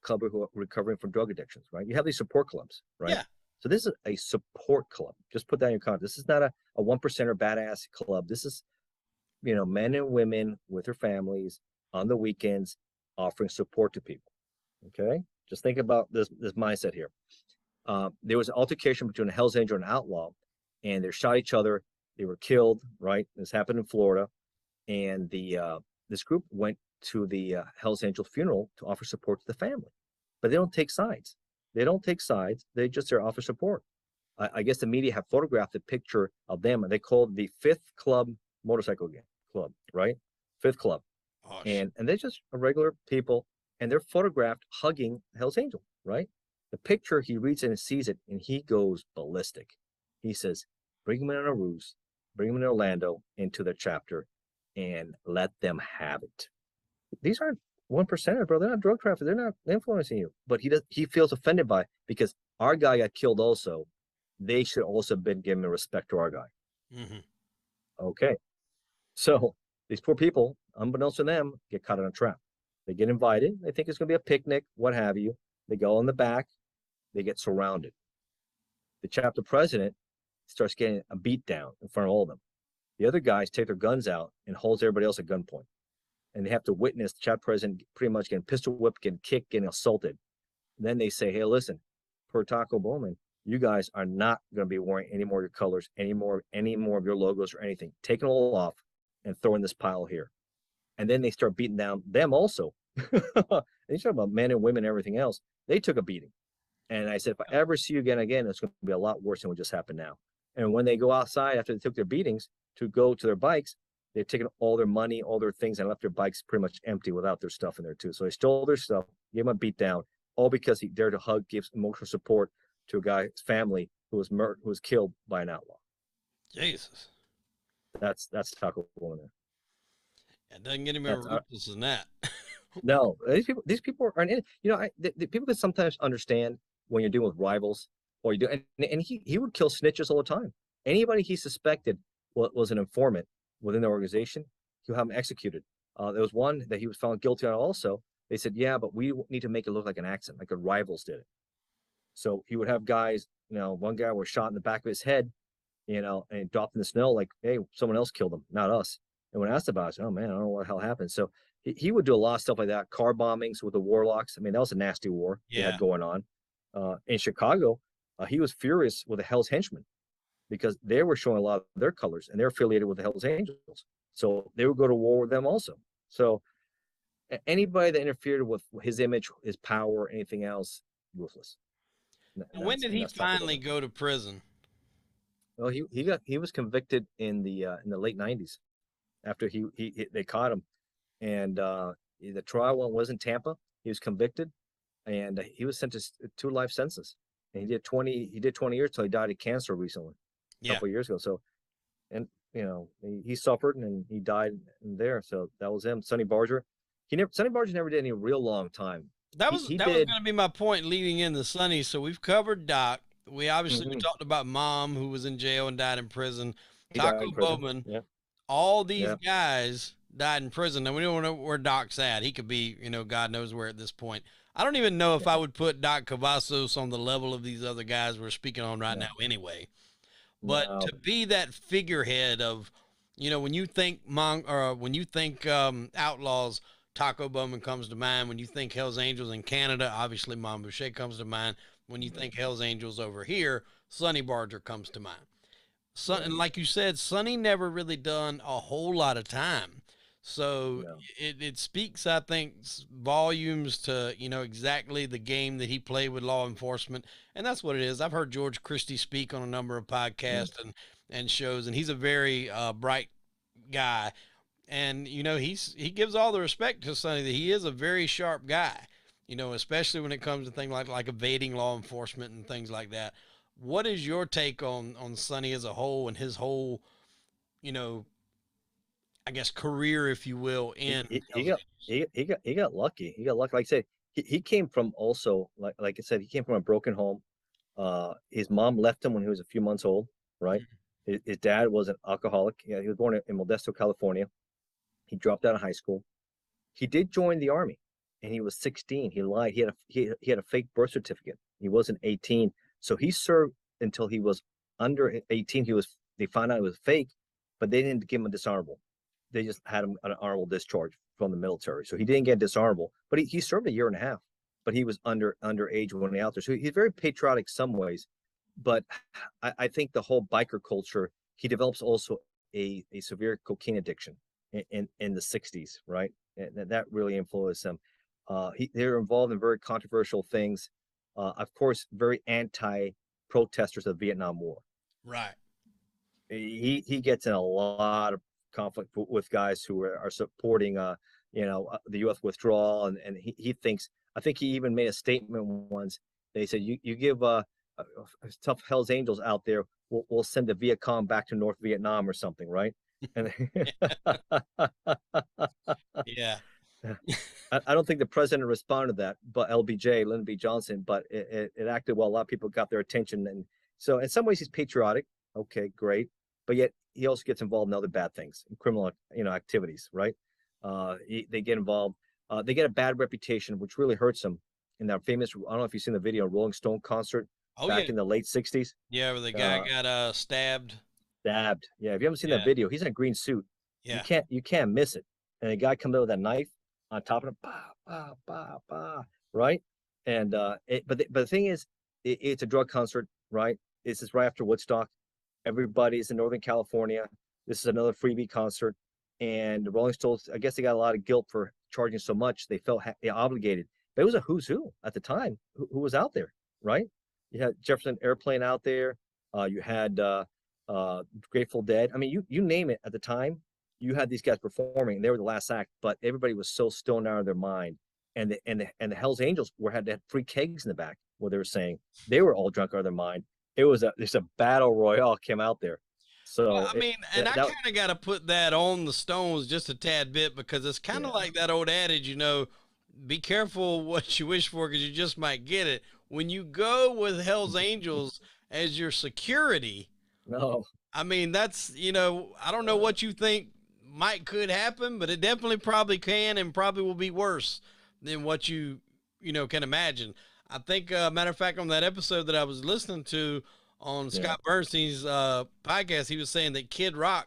club who are recovering from drug addictions. Right? You have these support clubs, right? yeah. So this is a support club. Just put that in your context. This is not a 1%er badass club. This is men and women with their families on the weekends offering support to people. Okay, just think about this mindset here. There was an altercation between a Hell's Angel and an outlaw, and they shot each other. They were killed. Right, this happened in Florida, and this group went to the Hell's Angel funeral to offer support to the family, but they don't take sides. They don't take sides. They just offer support. I guess the media have photographed a picture of them, and they called the Fifth Club motorcycle club, right? Fifth Club, Oh, and they're just regular people, and they're photographed hugging Hell's Angel, right? The picture, he reads it and sees it, and he goes ballistic. He says, "Bring them in on a ruse, bring them in Orlando into their chapter, and let them have it." These aren't 1%ers, bro. They're not drug traffickers. They're not influencing you. But he feels offended by it, because our guy got killed also. They should also have been given respect to our guy. mm-hmm. Okay. So these poor people, unbeknownst to them, get caught in a trap. They get invited. They think it's going to be a picnic, what have you. They go in the back. They get surrounded. The chapter president starts getting a beat down in front of all of them. The other guys take their guns out and holds everybody else at gunpoint. And they have to witness the chapter president pretty much getting pistol whipped, getting kicked, getting assaulted. And then they say, "Hey, listen, per Taco Bowman, you guys are not going to be wearing any more of your colors, any more of your logos or anything. Take it all off and throw in this pile here." And then they start beating down them also. And you talk about men and women and everything else. They took a beating. And I said, if I ever see you again, it's going to be a lot worse than what just happened now. And when they go outside after they took their beatings to go to their bikes, they've taken all their money, all their things, and left their bikes pretty much empty without their stuff in there too. So they stole their stuff, gave them a beat down, all because he dared to hug, give emotional support to a guy's family who was killed by an outlaw. Jesus, That's Taco Bowman. it doesn't get any more ruthless than that. No, these people aren't in it. The people can sometimes understand when you're dealing with rivals, or you do, and he would kill snitches all the time. Anybody he suspected was an informant within the organization, he'll have him executed. There was one that he was found guilty on also. They said, yeah, but we need to make it look like an accident, like the rivals did it. So he would have guys, one guy was shot in the back of his head, and dropped in the snow, like, hey, someone else killed him, not us. And when asked about it, I said, oh man, I don't know what the hell happened. So he would do a lot of stuff like that, car bombings with the warlocks. I mean, that was a nasty war he had going on. In Chicago, he was furious with the Hell's Henchmen, because they were showing a lot of their colors, and they're affiliated with the Hell's Angels. So they would go to war with them also. So anybody that interfered with his image, his power, anything else, ruthless. And when did he finally go to prison? Well, he was convicted in the late '90s, after they caught him, and the trial was in Tampa. He was convicted, and he was sentenced to 2 life sentences. And he did 20 years till he died of cancer recently, a couple of years ago. So, and you know, he suffered and he died there. So that was him. Sonny Barger. Sonny Barger never did any real long time. He That was did. going to be my point leading into Sonny. So we've covered Doc. We Mhm. talked about Mom, who was in jail and died in prison. He died Taco in prison. Bowman. Yeah. All these Yeah. guys died in prison. And we don't know where Doc's at. He could be, God knows where at this point. I don't even know if I would put Doc Cavazos on the level of these other guys we're speaking on right Yeah. now anyway. But No. to be that figurehead of, when you think Outlaws, Taco Bowman comes to mind. When you think Hell's Angels in Canada, obviously Boucher comes to mind. When you think Hell's Angels over here, Sonny Barger comes to mind. Yeah. And like you said, Sonny never really done a whole lot of time. So No. it speaks, I think, volumes to, exactly the game that he played with law enforcement. And that's what it is. I've heard George Christie speak on a number of Yeah. podcasts and shows, and he's a very bright guy. And, he gives all the respect to Sonny that he is a very sharp guy, especially when it comes to things like evading law enforcement and things like that. What is your take on Sonny as a whole and his whole, you know, I guess career, if you will, He, in he, he Hell's got Angels? he got lucky. He got lucky. Like I said, he came from also like I said, he came from a broken home. His mom left him when he was a few months old, right? Mhm. His dad was an alcoholic. Yeah, he was born in Modesto, California. He dropped out of high school. He did join the army, and he was 16. He lied. He had a fake birth certificate. He wasn't 18, so he served until he was under 18. They found out it was fake, but they didn't give him a dishonorable. They just had him an honorable discharge from the military. So he didn't get dishonorable, but he served a year and a half. But he was underage when he out there. So he's very patriotic some ways, but I think the whole biker culture. He develops also a severe cocaine addiction in the 60s, right? And that really influenced him. They're involved in very controversial things. Of course, very anti-protesters of the Vietnam War. Right. He gets in a lot of conflict with guys who are supporting the U.S. withdrawal, and he thinks. I think he even made a statement once. They said, "You give tough Hell's Angels out there, we'll send the Viet Cong back to North Vietnam or something, right?" And Yeah. I don't think the president responded to that, but LBJ, Lyndon B. Johnson, but it acted well. A lot of people got their attention. And so in some ways he's patriotic. Okay, great. But yet he also gets involved in other bad things, in criminal, activities, right? They get involved. They get a bad reputation, which really hurts them. In that famous, I don't know if you've seen the video, Rolling Stone concert Oh back yeah. in the late 60s. Yeah, where the guy Uh, got stabbed. Stabbed. Yeah, if you haven't seen that Yeah. video, he's in a green suit. Yeah. You can't miss it. And the guy comes out with that knife on top of him, bah, bah, bah, bah, right? And but the thing is, it's a drug concert, right? This is right after Woodstock. Everybody's in Northern California. This is another freebie concert, and the Rolling Stones. I guess they got a lot of guilt for charging so much. They felt obligated. But it was a who's who at the time who was out there, right? You had Jefferson Airplane out there. You had Grateful Dead. I mean, you name it at the time. You had these guys performing, and they were the last act, but everybody was so stoned out of their mind. And the Hell's Angels had 3 kegs in the back where they were saying they were all drunk out of their mind. It was just a battle royale came out there. Well, So I mean, and I that kind of got to put that on the Stones just a tad bit because it's kind of yeah. like that old adage, be careful what you wish for because you just might get it. When you go with Hell's Angels as your security, No. I mean, that's, I don't know what you think could happen, but it definitely probably can and probably will be worse than what can imagine. I think, matter of fact, on that episode that I was listening to on Yeah. Scott Bernstein's podcast, he was saying that Kid Rock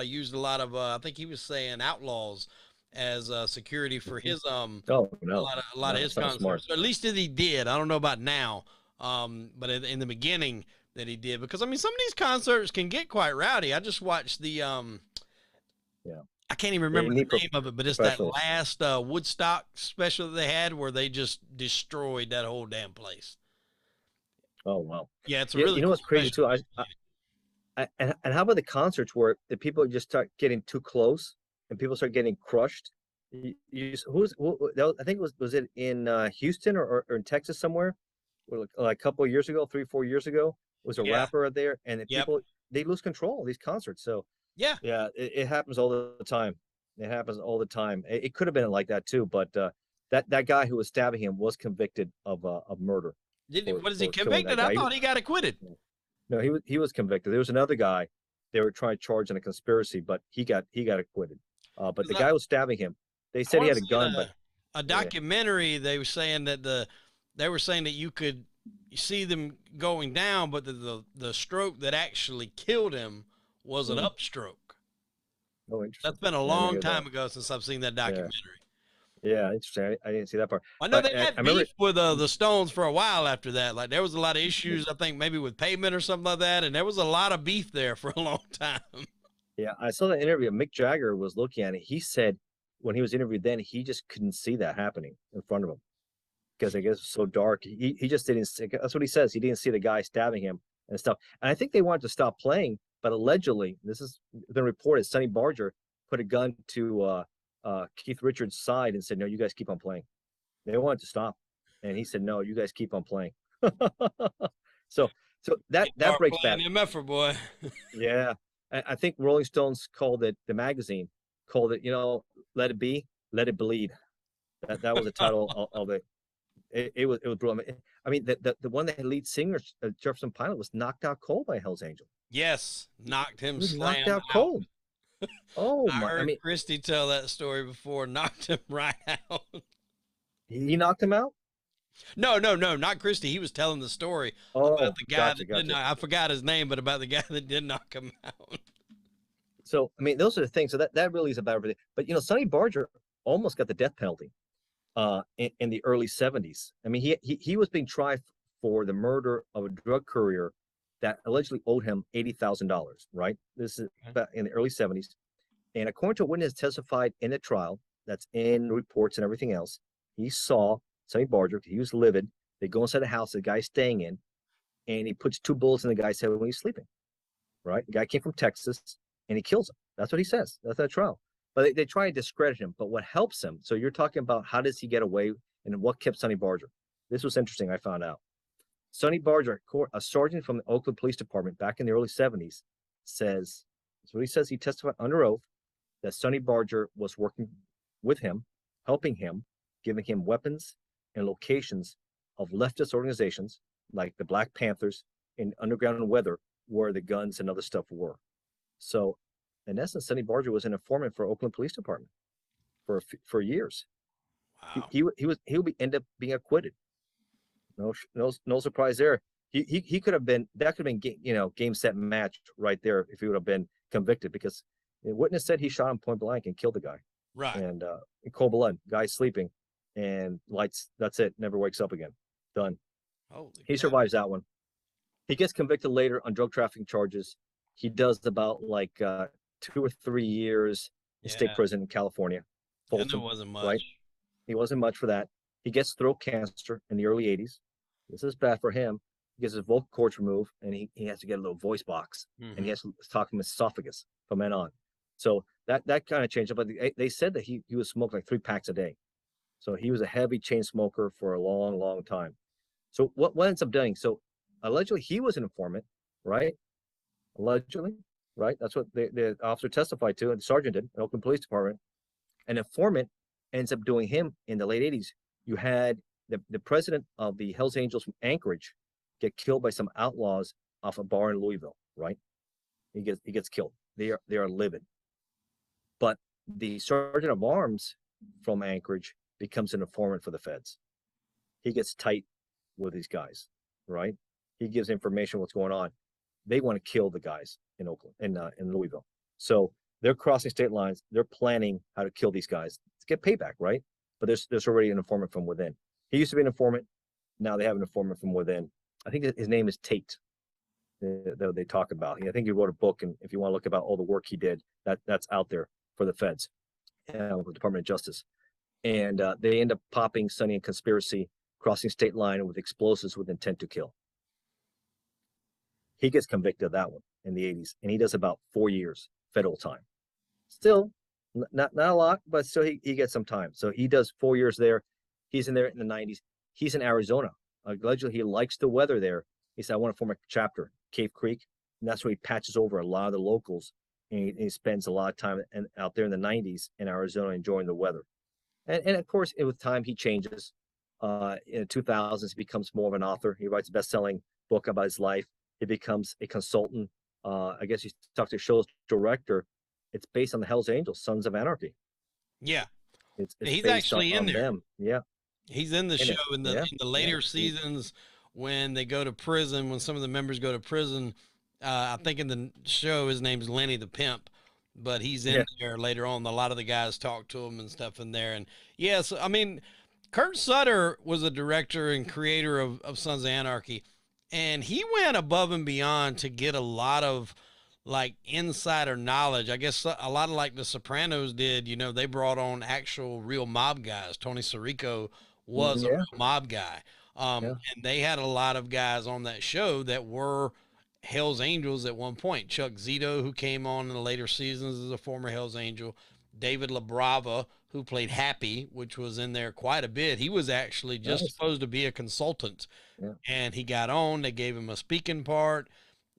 used a lot of, I think he was saying Outlaws as security for his Oh a no. lot of No, his that's not smart. concerts. Or at least that he did. I don't know about now, but in the beginning that he did, because I mean some of these concerts can get quite rowdy. I just watched the Yeah. I can't even They remember need the name of it, but it's that professionals. last Woodstock special that they had where they just destroyed that whole damn place. Oh wow. Yeah, it's a Yeah, really you know cool what's crazy special. too? And how about the concerts where the people just start getting too close and people start getting crushed? I think was it in Houston or in Texas somewhere? Like a couple of years ago, 3, 4 years ago, was a Yeah. rapper there, and the Yep. people they lose control of these concerts. So Yeah. Yeah, it happens all the time. It happens all the time. It could have been like that too, but that guy who was stabbing him was convicted of murder What is he for killing that convicted? I guy. thought he got acquitted. No, he was convicted. There was another guy they were trying to charge in a conspiracy, but he got acquitted. But 'Cause the guy who was stabbing him, they I said he want had to a see gun, but a yeah, documentary. They were saying that they were saying that you could see them going down, but the stroke that actually killed him was an mm, upstroke. oh, interesting. That's been a I didn't long hear that. time ago since I've seen that Yeah, documentary. yeah, interesting. I didn't see that part, I know but they I had remember. beef with the Stones for a while after that. Like there was a lot of issues, I think maybe with payment or something like that, and there was a lot of beef there for a long time. Yeah, I saw that interview. Mick Jagger was looking at it. He said when he was interviewed then, he just couldn't see that happening in front of him because I guess it's so dark. He just didn't see, that's what he says. He didn't see the guy stabbing him and stuff. And I think they wanted to stop playing, but allegedly, this has been reported, Sonny Barger put a gun to Keith Richards' side and said, "No, you guys keep on playing." They wanted to stop, and he said, "No, you guys keep on playing." so so that Get that dark breaks bad. playing MF boy. Yeah, I think Rolling Stones called it, the magazine called it, "Let It Be, Let It Bleed." That was the title of it. It was brutal. I mean, the one that had lead singer Jefferson Pilot was knocked out cold by Hell's Angel. Yes, knocked He him was knocked slam out out. cold. Oh I my! I heard mean, Christy tell that story before, knocked him right out. he knocked him out. No, no, no, not Christy. He was telling the story about Oh, the guy gotcha, that did gotcha. not, I forgot his name, but about the guy that did knock him out. So I mean, those are the things. So that really is about everything. But Sonny Barger almost got the death penalty in the early 70s. I mean, he was being tried for the murder of a drug courier that allegedly owed him $80,000. Right. This is back in the early 70s. And according to a witness testified in the trial, that's in reports and everything else, he saw Sonny Barger. He was livid. They go inside the house the guy's staying in, and he puts two bullets in the guy's head when he's sleeping. Right? The guy came from Texas, and he kills him. That's what he says. That's that trial. But they try to discredit him. But what helps him? So you're talking about how does he get away, and what kept Sonny Barger? This was interesting. I found out. Sonny Barger, a sergeant from the Oakland Police Department back in the early 70s, says, that's what he says. He testified under oath that Sonny Barger was working with him, helping him, giving him weapons and locations of leftist organizations like the Black Panthers in Underground Weather, where the guns and other stuff were. So, in essence, Sonny Barger was an informant for Oakland Police Department for years. Wow. He would end up being acquitted. No surprise there. He could have been, that could have been game set match right there if he would have been convicted, because the witness said he shot him point blank and killed the guy. Right. And in cold blood, guy sleeping, and lights. That's it. Never wakes up again. Done. Holy He survives that one. He gets convicted later on drug trafficking charges. He does about 2 or 3 years in state Yeah. prison in California, And there Folsom. wasn't much. Right. He wasn't much for that. He gets throat cancer in the early 80s. This is bad for him. He gets his vocal cords removed, and he has to get a little voice box, and he has to talk from his esophagus from then on. So that kind of changed. But they said that he was smoking like 3 packs a day. So he was a heavy chain smoker for a long, long time. So what ends up doing? So allegedly he was an informant, right? Allegedly, right? That's what the officer testified to, and the sergeant did, in Oakland Police Department. An informant ends up doing him in the late 80s. You had the president of the Hells Angels from Anchorage get killed by some outlaws off a bar in Louisville, right? He gets killed. They are livid. But the sergeant of arms from Anchorage becomes an informant for the feds. He gets tight with these guys, right? He gives information what's going on. They want to kill the guys in Oakland, in Louisville. So they're crossing state lines. They're planning how to kill these guys to get payback, right? But there's already an informant from within. He used to be an informant. Now they have an informant from within. I think his name is Tate. That they talk about. I think he wrote a book, and if you want to look about all the work he did, that's out there for the feds, the Department of Justice. And they end up popping Sonny in conspiracy, crossing state line with explosives with intent to kill. He gets convicted of that one in the 80s, and he does about 4 years federal time. Still, not a lot, but still he gets some time. So he does 4 years there. He's in there in the 90s. He's in Arizona. Allegedly, he likes the weather there. He said, "I want to form a chapter, Cave Creek," and that's where he patches over a lot of the locals and he spends a lot of time out there in the 90s in Arizona enjoying the weather. And of course, with time, he changes. In the 2000s, he becomes more of an author. He writes a best-selling book about his life. He becomes a consultant. I guess he talks to show's director. It's based on the Hells Angels, Sons of Anarchy. Yeah. It's He's based actually in on there. them. Yeah. He's in the In show it. in Yeah. the later seasons when they go to prison, when some of the members go to prison. I think in the show his name's Lenny the Pimp, but he's in Yeah. there later on. A lot of the guys talk to him and stuff in there. And yes, I mean, Kurt Sutter was a director and creator of Sons of Anarchy, and he went above and beyond to get a lot of like insider knowledge. I guess a lot of like the Sopranos did, you know, they brought on actual real mob guys. Tony Sirico was a Yeah. real mob guy. Yeah. And they had a lot of guys on that show that were Hell's Angels at one point. Chuck Zito, who came on in the later seasons as a former Hell's Angel. David LaBrava, who played Happy, which was in there quite a bit. He was actually just supposed to be a consultant. Yeah. And he got on. They gave him a speaking part.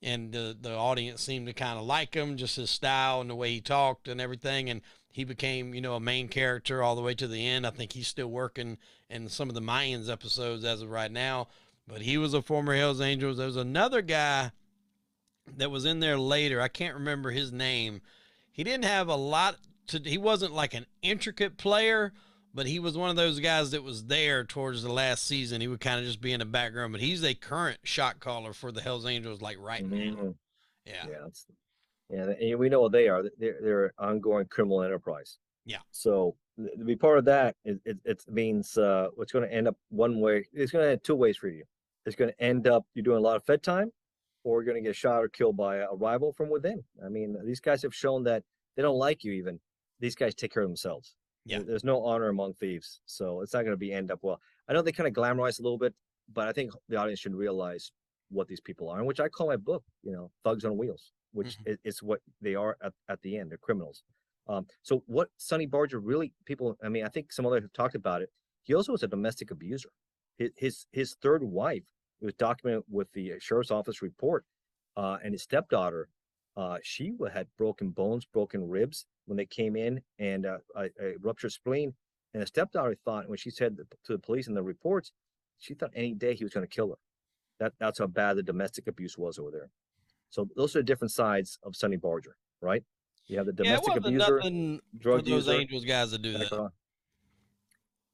And the audience seemed to kind of like him, just his style and the way he talked and everything. And he became, you know, a main character all the way to the end. I think he's still working in some of the Mayans episodes as of right now. But he was a former Hells Angels. There was another guy that was in there later. I can't remember his name. He didn't have a lot to, he wasn't like an intricate player, but he was one of those guys that was there towards the last season. He would kind of just be in the background, but he's a current shot caller for the Hells Angels, like right now. Yeah. Yeah. And we know what they are. They're an ongoing criminal enterprise. Yeah. So to be part of that, it means what's going to end up one way. It's going to end two ways for you. It's going to end up you doing a lot of Fed time, or you're going to get shot or killed by a rival from within. I mean, these guys have shown that they don't like you even. These guys take care of themselves. Yeah. There's no honor among thieves. So it's not going to be end up well. I know they kind of glamorize a little bit, but I think the audience should realize what these people are, and which I call my book, you know, Thugs on Wheels, which is what they are at the end. They're criminals. So what Sonny Barger really, people, I mean, I think some others have talked about it. He also was a domestic abuser. His third wife, it was documented with the sheriff's office report, and his stepdaughter, she had broken bones, broken ribs when they came in, and a ruptured spleen. And the stepdaughter thought, when she said to the police in the reports, she thought any day he was going to kill her. That's how bad the domestic abuse was over there. So those are different sides of Sonny Barger, right? You have the domestic abuser, drug for those user, Angels guys to do that.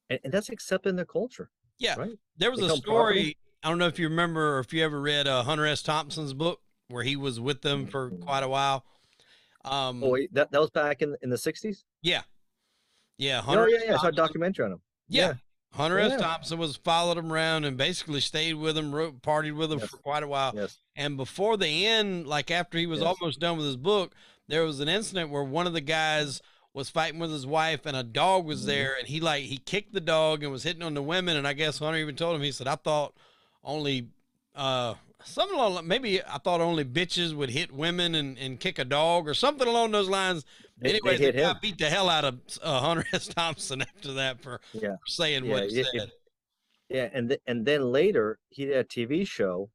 And that's accepted in their culture. Yeah. Right? There was a story. I don't know if you remember or if you ever read Hunter S. Thompson's book where he was with them for quite a while. That was back in the 60s? Yeah. Yeah. Hunter I saw a documentary on him. Yeah. Hunter S. Thompson followed him around and basically stayed with him, partied with him for quite a while. Yes. And before the end, like after he was almost done with his book, there was an incident where one of the guys was fighting with his wife and a dog was there, and he kicked the dog and was hitting on the women. And I guess Hunter even told him, he said, I thought only something along, maybe I thought only bitches would hit women and kick a dog or something along those lines. Anyway, the guy beat the hell out of Hunter S. Thompson after that for saying what he said. And then later he did a TV show,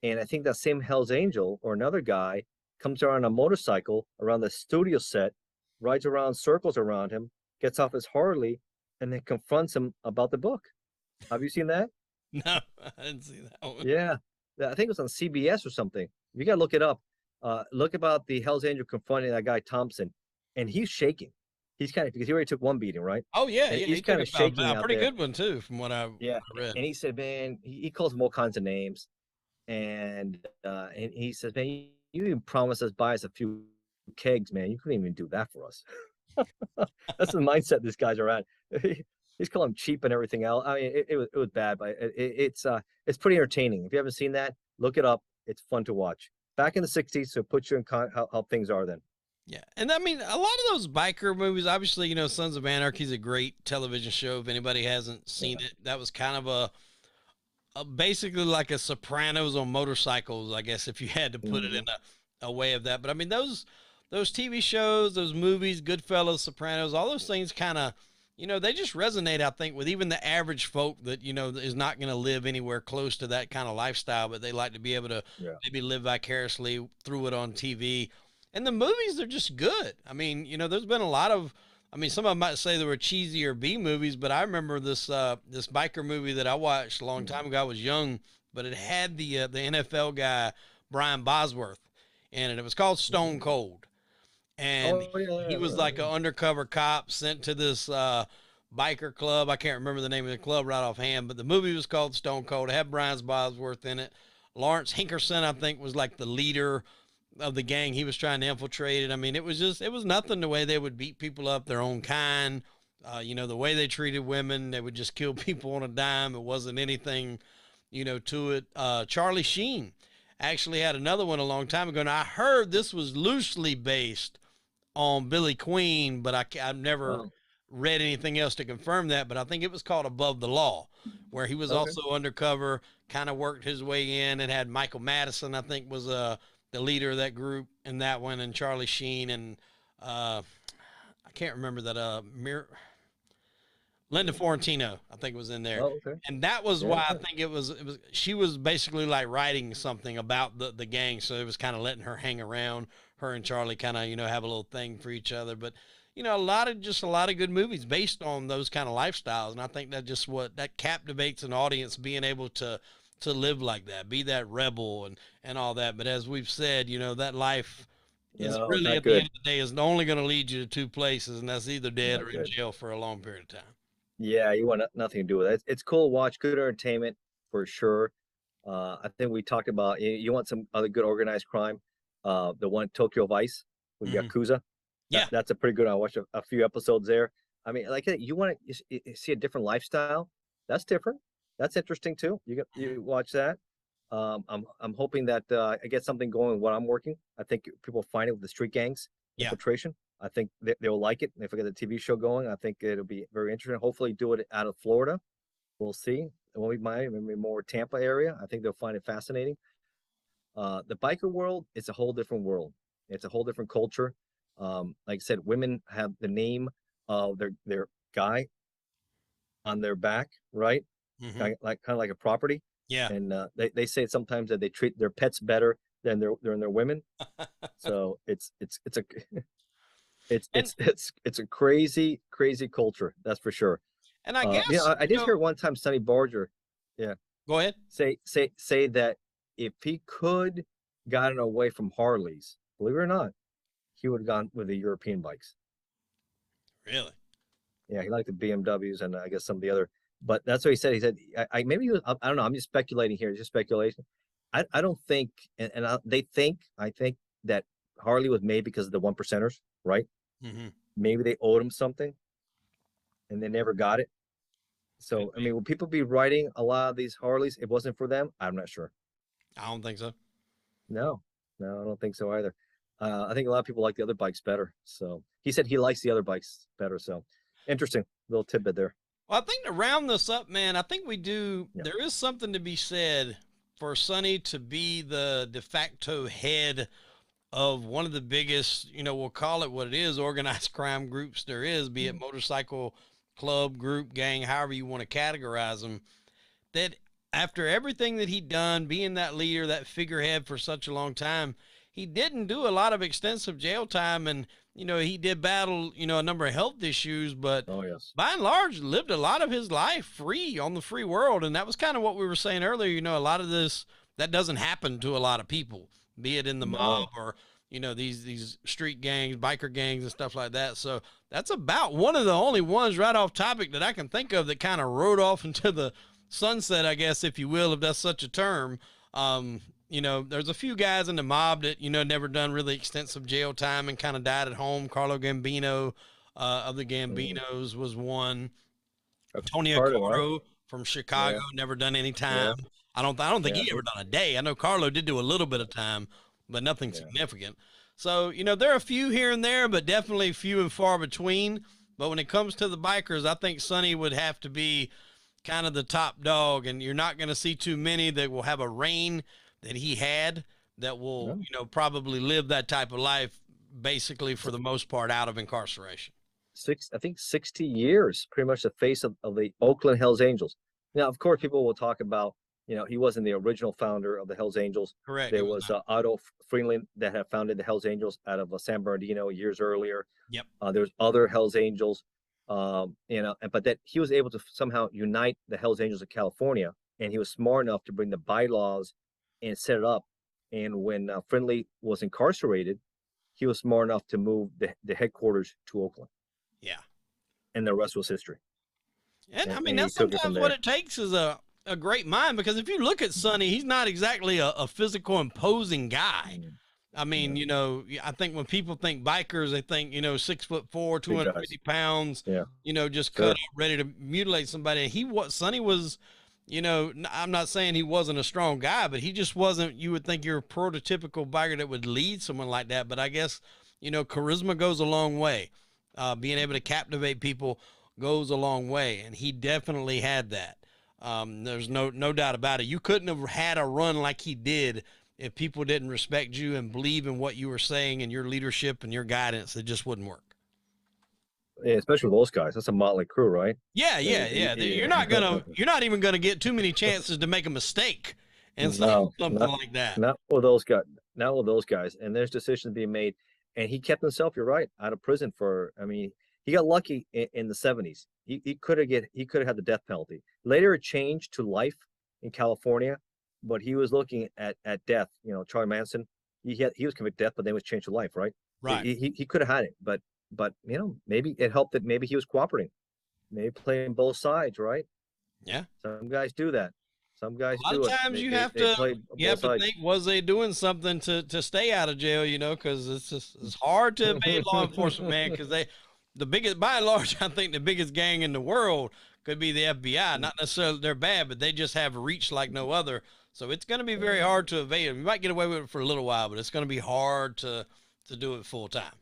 and I think that same Hell's Angel or another guy comes around on a motorcycle around the studio set, rides around circles around him, gets off his Harley, and then confronts him about the book. Have you seen that? No, I didn't see that one. Yeah, I think it was on CBS or something. You got to look it up. Look about the Hell's Angel confronting that guy Thompson, and he's shaking. He's kind of, because he already took one beating, right? Oh yeah, he's kind of shaking. A pretty good one too, from what I read. And he said, man, he calls him all kinds of names, and he says, man, you even promised us buy us a few kegs, man. You couldn't even do that for us. That's the mindset these guys are at. He's calling him cheap and everything else. I mean, it was bad, but it's pretty entertaining. If you haven't seen that, look it up. It's fun to watch. Back in the 60s, so put you in how things are then. Yeah, and I mean, a lot of those biker movies, obviously, you know, Sons of Anarchy is a great television show. If anybody hasn't seen it, that was kind of a basically like a Sopranos on motorcycles, I guess, if you had to put it in a way of that. But I mean, those TV shows, those movies, Goodfellas, Sopranos, all those things kind of, you know, they just resonate, I think, with even the average folk that, you know, is not going to live anywhere close to that kind of lifestyle, but they like to be able to maybe live vicariously through it on TV. And the movies are just good. I mean, there's been a lot of, I mean, some of them might say they were cheesy or B movies, but I remember this biker movie that I watched a long time ago. I was young, but it had the NFL guy Brian Bosworth in it. It was called Stone Cold, and Oh yeah, he was like an undercover cop sent to this biker club. I can't remember the name of the club right offhand, but the movie was called Stone Cold. It had Brian Bosworth in it. Lawrence Hinkerson, I think, was like the leader of the gang. He was trying to infiltrate it. I mean, it was nothing the way they would beat people up, their own kind. The way they treated women, they would just kill people on a dime. It wasn't anything, to it. Charlie Sheen actually had another one a long time ago. And I heard this was loosely based on Billy Queen, but I've never oh, read anything else to confirm that. But I think it was called Above the Law, where he was okay. also undercover, kind of worked his way in, and had Michael Madison, I think, was the leader of that group in that one, and Charlie Sheen, and I can't remember that Linda Florentino, I think, was in there. Oh, okay. And that was Yeah. why I think it was she was basically like writing something about the gang, so it was kind of letting her hang around. Her and Charlie kind of have a little thing for each other, but a lot of good movies based on those kind of lifestyles, and I think that just what that captivates an audience, being able to live like that, be that rebel and all that. But as we've said, that life is No, really not at the end good. of the day is only going to lead you to two places, and that's either dead Not or in good. jail for a long period of time. Yeah, you want nothing to do with it. It's cool to watch, good entertainment for sure. I think we talked about you want some other good organized crime. The one Tokyo Vice with Hmm. Yakuza. Yeah. That's a pretty good. I watched a few episodes there. I mean, like you want to see a different lifestyle. That's different. That's interesting too. You watch that. I'm hoping that I get something going with what I'm working. I think people find it with the street gangs Yeah. infiltration. I think they'll like it. If I get the TV show going, I think it'll be very interesting. Hopefully, do it out of Florida. We'll see. It won't be Miami, maybe more Tampa area. I think they'll find it fascinating. The biker world is a whole different world. It's a whole different culture. Like I said, women have the name of their guy on their back, right? Hmm. Kind of like a property. Yeah. And they say sometimes that they treat their pets better than their women. So it's a and it's a crazy culture. That's for sure. I guess I did hear one time Sonny Barger, yeah, go ahead. say that if he could gotten away from Harleys, believe it or not, he would have gone with the European bikes. Really? Yeah, he liked the BMWs and I guess some of the other. But that's what he said. He said, I maybe he was, I don't know. I'm just speculating here. It's just speculation. I don't think, I think that Harley was made because of the one percenters, right? Hmm. Maybe they owed him something and they never got it. Could So, I be. mean, would people be riding a lot of these Harleys? It wasn't for them. I'm not sure. I don't think so. No, no, I don't think so either. I think a lot of people like the other bikes better. So he said he likes the other bikes better. So interesting little tidbit there. Well, I think to round this up, man, I think we do. Yeah. There is something to be said for Sonny to be the de facto head of one of the biggest, we'll call it what it is, organized crime groups there is, be it Mhm. motorcycle club, group, gang, however you want to categorize them. That after everything that he'd done, being that leader, that figurehead for such a long time, he didn't do a lot of extensive jail time. And, he did battle, a number of health issues, but Oh yes. by and large lived a lot of his life free on the free world. And that was kind of what we were saying earlier. A lot of this, that doesn't happen to a lot of people, be it in the mob No. or, these street gangs, biker gangs and stuff like that. So that's about one of the only ones right off topic that I can think of that kind of rode off into the sunset, I guess, if you will, if that's such a term. There's a few guys in the mob that, never done really extensive jail time and kind of died at home. Carlo Gambino of the Mm. Gambinos was one. Tony Carter, right? Accardo from Chicago, Yeah. never done any time. Yeah. I don't think Yeah. he ever done a day. I know Carlo did do a little bit of time, but nothing Yeah. significant. So, there are a few here and there, but definitely few and far between. But when it comes to the bikers, I think Sonny would have to be kind of the top dog, and you're not going to see too many that will have a reign that he had that will, No. probably live that type of life basically for the most part out of incarceration. I think 60 years, pretty much the face of the Oakland Hells Angels. Now, of course, people will talk about You know, he wasn't the original founder of the Hells Angels. Correct. It There was was not. Otto Freeland that had founded the Hells Angels out of San Bernardino years earlier. Yep. There's other Hells Angels, but that he was able to somehow unite the Hells Angels of California, and he was smart enough to bring the bylaws and set it up. And when Friendly was incarcerated, he was smart enough to move the headquarters to Oakland, Yeah. and the rest was history. And I mean, And he that's took it from sometimes what there. it takes is a great mind, because if you look at Sonny, he's not exactly a physical imposing guy. I mean, I think when people think bikers, they think, 6'4", Big 250 guys. pounds, Yeah, just sure. cut up, ready to mutilate somebody. Sonny was, I'm not saying he wasn't a strong guy, but he just wasn't, you would think you're a prototypical biker that would lead someone like that. But I guess, charisma goes a long way. Being able to captivate people goes a long way. And he definitely had that. There's no doubt about it. You couldn't have had a run like he did if people didn't respect you and believe in what you were saying and your leadership and your guidance. It just wouldn't work. Yeah, especially with those guys. That's a motley crew, right? Yeah, yeah, yeah. You're not even gonna get too many chances to make a mistake and No, something like that. not with those guys. Not with those guys. And there's decisions being made. And he kept himself, you're right, out of prison for. I mean, he got lucky in the 70s. He could have had the death penalty. Later, it changed to life in California, but he was looking at death. You know, Charlie Manson. He was convicted of death, but then it was changed to life, right? Right. He could have had it, but maybe it helped that maybe he was cooperating, maybe playing both sides, right? Yeah. Some guys do that. Some guys A lot do of it. times They play you both have to sides. think, was they doing something to stay out of jail, because it's hard to evade law enforcement, man, because the biggest, by and large, I think the biggest gang in the world could be the FBI. Not necessarily they're bad, but they just have reach like no other. So it's going to be very hard to evade them. You might get away with it for a little while, but it's going to be hard to do it full time.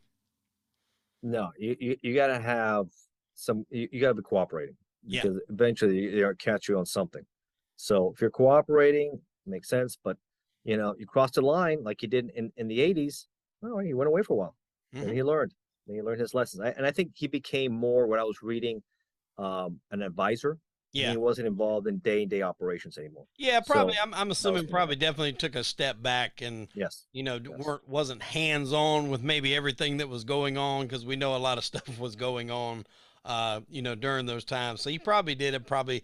No, you got to have some. You got to be cooperating Yeah. because eventually they'll catch you on something. So if you're cooperating, it makes sense. But you crossed the line like you did in the 80s. Oh, he went away for a while, and Mm-hmm. he learned. And he learned his lessons. And I think he became more what I was reading, an advisor. And Yeah. he wasn't involved in day-to-day operations anymore. Yeah, probably. So I'm that was assuming probably definitely took a step back and yes, yes. wasn't hands on with maybe everything that was going on, because we know a lot of stuff was going on, during those times. So he probably did it. Probably,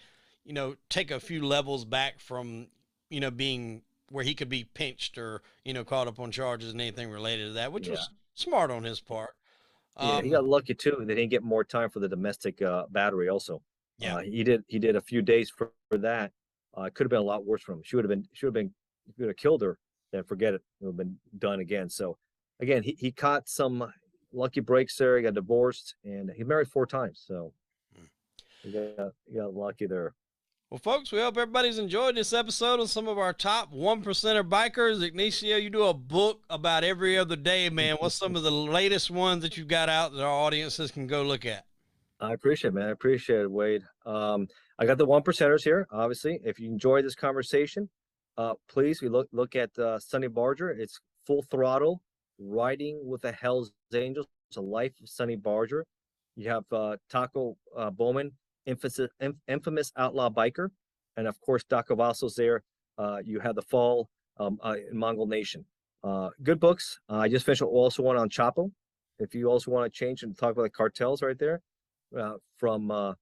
take a few levels back from, being where he could be pinched or caught up on charges and anything related to that, which Yeah. was smart on his part. Yeah, he got lucky too. They didn't get more time for the domestic battery. Also, Yeah. he did a few days for that. It could have been a lot worse for him. She would have been, he would have killed her. Then forget it. It would have been done again. So, again, he caught some lucky breaks there. He got divorced, and he married 4 times. So, he got lucky there. Well, folks, we hope everybody's enjoyed this episode on some of our top 1%er bikers. Ignacio, you do a book about every other day, man. What's some of the latest ones that you've got out that our audiences can go look at? I appreciate it, man. I appreciate it, Wade. I got the 1%ers here. Obviously, if you enjoy this conversation, please we look at Sonny Barger. It's Full Throttle, Riding with the Hells Angels. It's a life of Sonny Barger. You have Taco Bowman, infamous outlaw biker, and of course Doc Cavazos there. You have the Fall in Mongol Nation. Good books. I just finished also one on Chapo. If you also want to change and talk about the cartels right there, from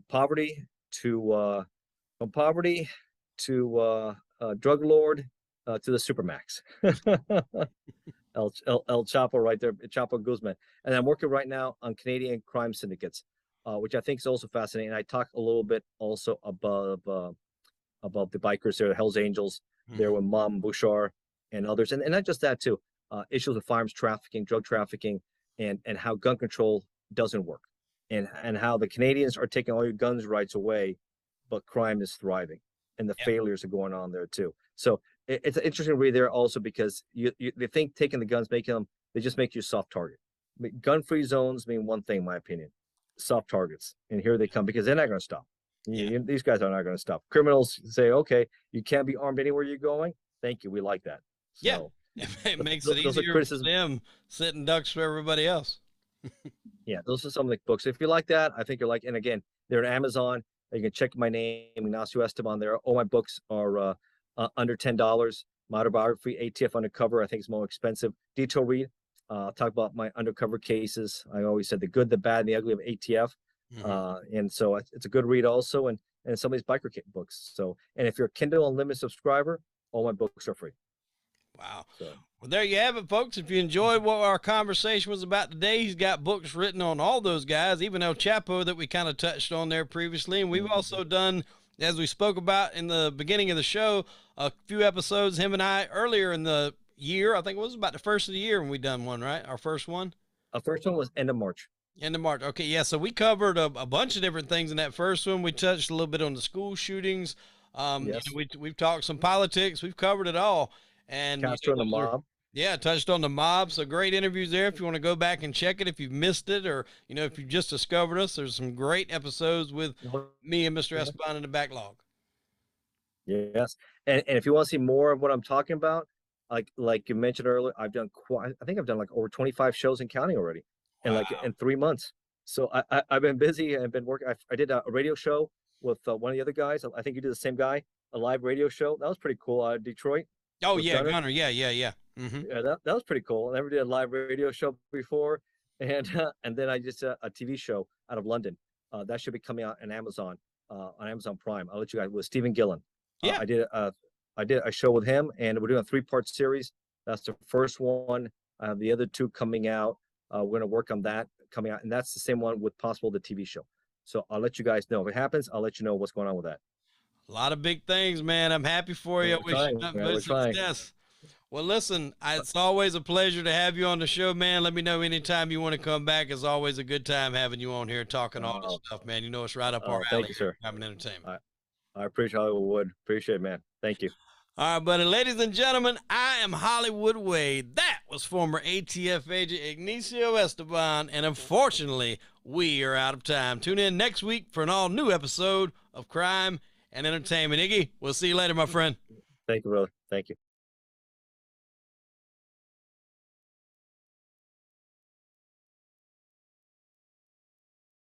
poverty to drug lord to the supermax. El Chapo right there, Chapo Guzman. And I'm working right now on Canadian crime syndicates, which I think is also fascinating. And I talk a little bit also about the bikers there, the Hells Angels, there with Mom Boucher and others. And not just that too, issues of firearms trafficking, drug trafficking, and how gun control doesn't work. And how the Canadians are taking all your guns rights away, but crime is thriving, and the failures are going on there too. So it's an interesting read there also because they think taking the guns, they just make you a soft target. I mean, gun-free zones mean one thing, in my opinion, soft targets. And here they come because they're not going to stop. These guys are not going to stop. Criminals say, okay, you can't be armed anywhere you're going. Thank you. We like that. So, it makes it easier for them sitting ducks for everybody else. Yeah, those are some of the books. If you like that, I think you're like, and again, they're on Amazon. You can check my name, Ignacio Esteban there. All my books are under $10. My autobiography, ATF Undercover, I think is more expensive. Detail read. Talk about my undercover cases. I always said the good, the bad, and the ugly of ATF. And so it's a good read also. And some of these biker books. So, and if you're a Kindle Unlimited subscriber, all my books are free. Wow. So. Well, there you have it, folks. If you enjoyed what our conversation was about today, he's got books written on all those guys, even El Chapo that we kind of touched on there previously. And we've also done, as we spoke about in the beginning of the show, a few episodes, him and I, earlier in the year. I think it was about the first of the year when we done one, right? Our first one? Our first one was end of March. End of March. Okay, yeah. So we covered a bunch of different things in that first one. We touched a little bit on the school shootings. Yes. You know, we've talked some politics. We've covered it all. And Castro and the mob. Yeah, touched on the mob. So great interviews there. If you want to go back and check it, if you've missed it, or you know, if you've just discovered us, there's some great episodes with me and Mr. Esteban in the backlog. Yes, and if you want to see more of what I'm talking about, like you mentioned earlier, I think I've done like over 25 shows and counting already, in 3 months. So I've been busy. I've been working. I did a radio show with one of the other guys. I think you did the same guy, a live radio show. That was pretty cool. Out of Detroit. Oh yeah, Gunner. Yeah. Yeah, that was pretty cool. I never did a live radio show before, and then I just a TV show out of London. That should be coming out on Amazon Prime. I'll let you guys with Stephen Gillen. Yeah, I did a show with him, and we're doing a 3-part series. That's the first one. The other 2 coming out. We're going to work on that coming out, and that's the same one with possible the TV show. So I'll let you guys know if it happens. I'll let you know what's going on with that. A lot of big things, man. I'm happy for you. Wish you nothing but success. Well, listen, it's always a pleasure to have you on the show, man. Let me know anytime you want to come back. It's always a good time having you on here talking all this stuff, man. You know, it's right up our alley. Thank you, sir. Having entertainment. I appreciate Hollywood. Appreciate it, man. Thank you. All right, buddy. Ladies and gentlemen, I am Hollywood Wade. That was former ATF agent Ignacio Esteban, and unfortunately, we are out of time. Tune in next week for an all-new episode of Crime and Entertainment. Iggy, we'll see you later, my friend. Thank you, brother. Thank you.